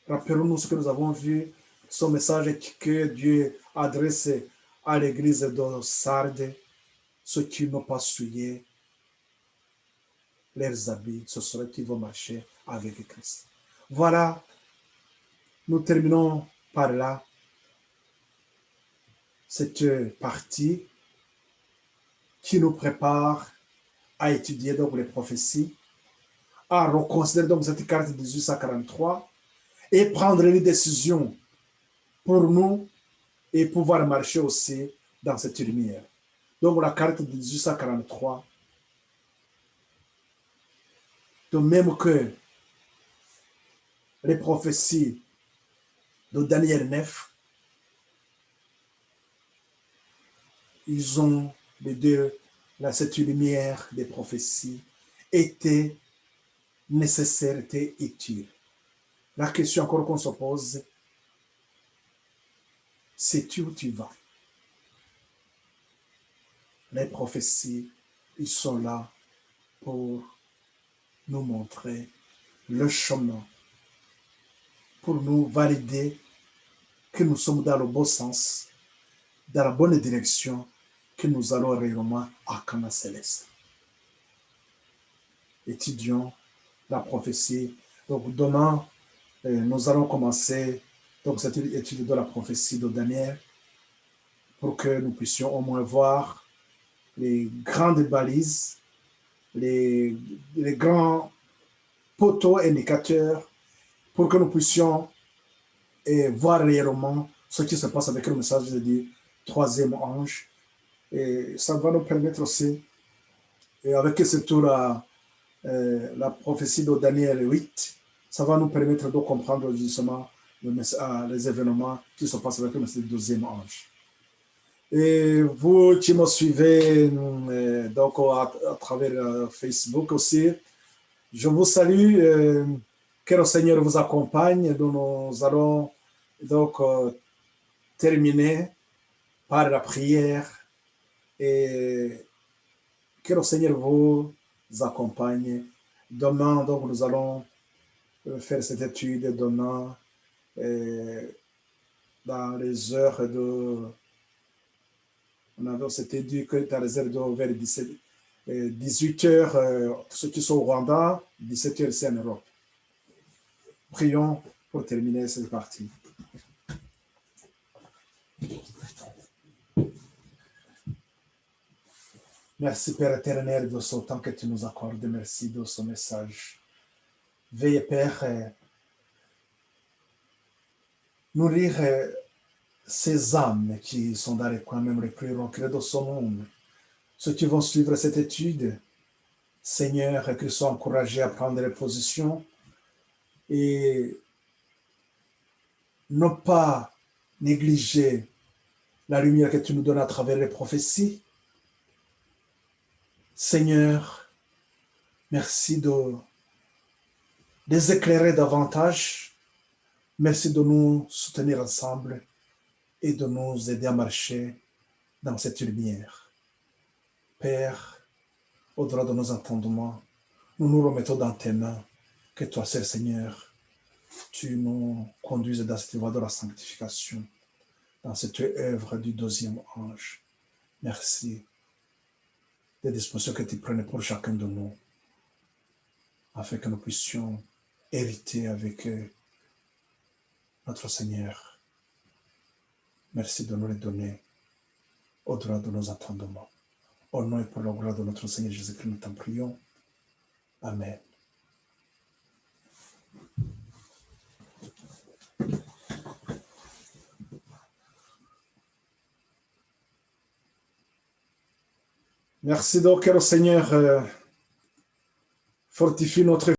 Rappelons-nous ce que nous avons vu, ce message que Dieu adresse à l'église de Sardes, ceux qui n'ont pas souillé leurs habits, ce sera qui vont marcher avec Christ. Voilà, nous terminons par là cette partie qui nous prépare à étudier donc les prophéties, à reconsidérer donc cette carte de 1843 et prendre une décision pour nous et pouvoir marcher aussi dans cette lumière. Donc la carte de 1843, de même que les prophéties de Daniel 9, ils ont les deux, là, cette lumière des prophéties était nécessaire, était utile. La question encore qu'on se pose, sais-tu où tu vas? Les prophéties, ils sont là pour nous montrer le chemin, pour nous valider que nous sommes dans le bon sens, dans la bonne direction, que nous allons réellement à Cana Céleste. Étudions la prophétie. Donc demain, nous allons commencer donc, cette étude de la prophétie de Daniel pour que nous puissions au moins voir les grandes balises, les grands poteaux indicateurs pour que nous puissions voir réellement ce qui se passe avec le message du troisième ange. Et ça va nous permettre aussi, et avec surtout la prophétie de Daniel 8, ça va nous permettre de comprendre justement les événements qui se passent avec le message du deuxième ange. Et vous qui me suivez donc à travers Facebook aussi, je vous salue. Que le Seigneur vous accompagne. Nous allons donc terminer par la prière et que le Seigneur vous accompagne. Demain, donc, nous allons faire cette étude demain dans les heures de... On s'était dit que dans les heures de vers 17, 18 heures pour ceux qui sont au Rwanda, 17 heures ici en Europe. Prions pour terminer cette partie. Merci Père éternel de ce temps que tu nous accordes. Merci de ce message. Veuillez Père nourrir ces âmes qui sont dans les coins même les plus reculés de ce monde. Ceux qui vont suivre cette étude, Seigneur, qu'ils soient encouragés à prendre les positions et ne pas négliger la lumière que tu nous donnes à travers les prophéties. Seigneur, merci de les éclairer davantage. Merci de nous soutenir ensemble et de nous aider à marcher dans cette lumière. Père, au-delà de nos entendements, nous nous remettons dans tes mains. Que toi, seul Seigneur, tu nous conduises dans cette voie de la sanctification, dans cette œuvre du deuxième ange. Merci des dispositions que tu prenais pour chacun de nous, afin que nous puissions hériter avec notre Seigneur. Merci de nous les donner au-delà de nos entendements. Au nom et pour la gloire de notre Seigneur Jésus-Christ, nous t'en prions. Amen. Merci donc que le Seigneur fortifie notre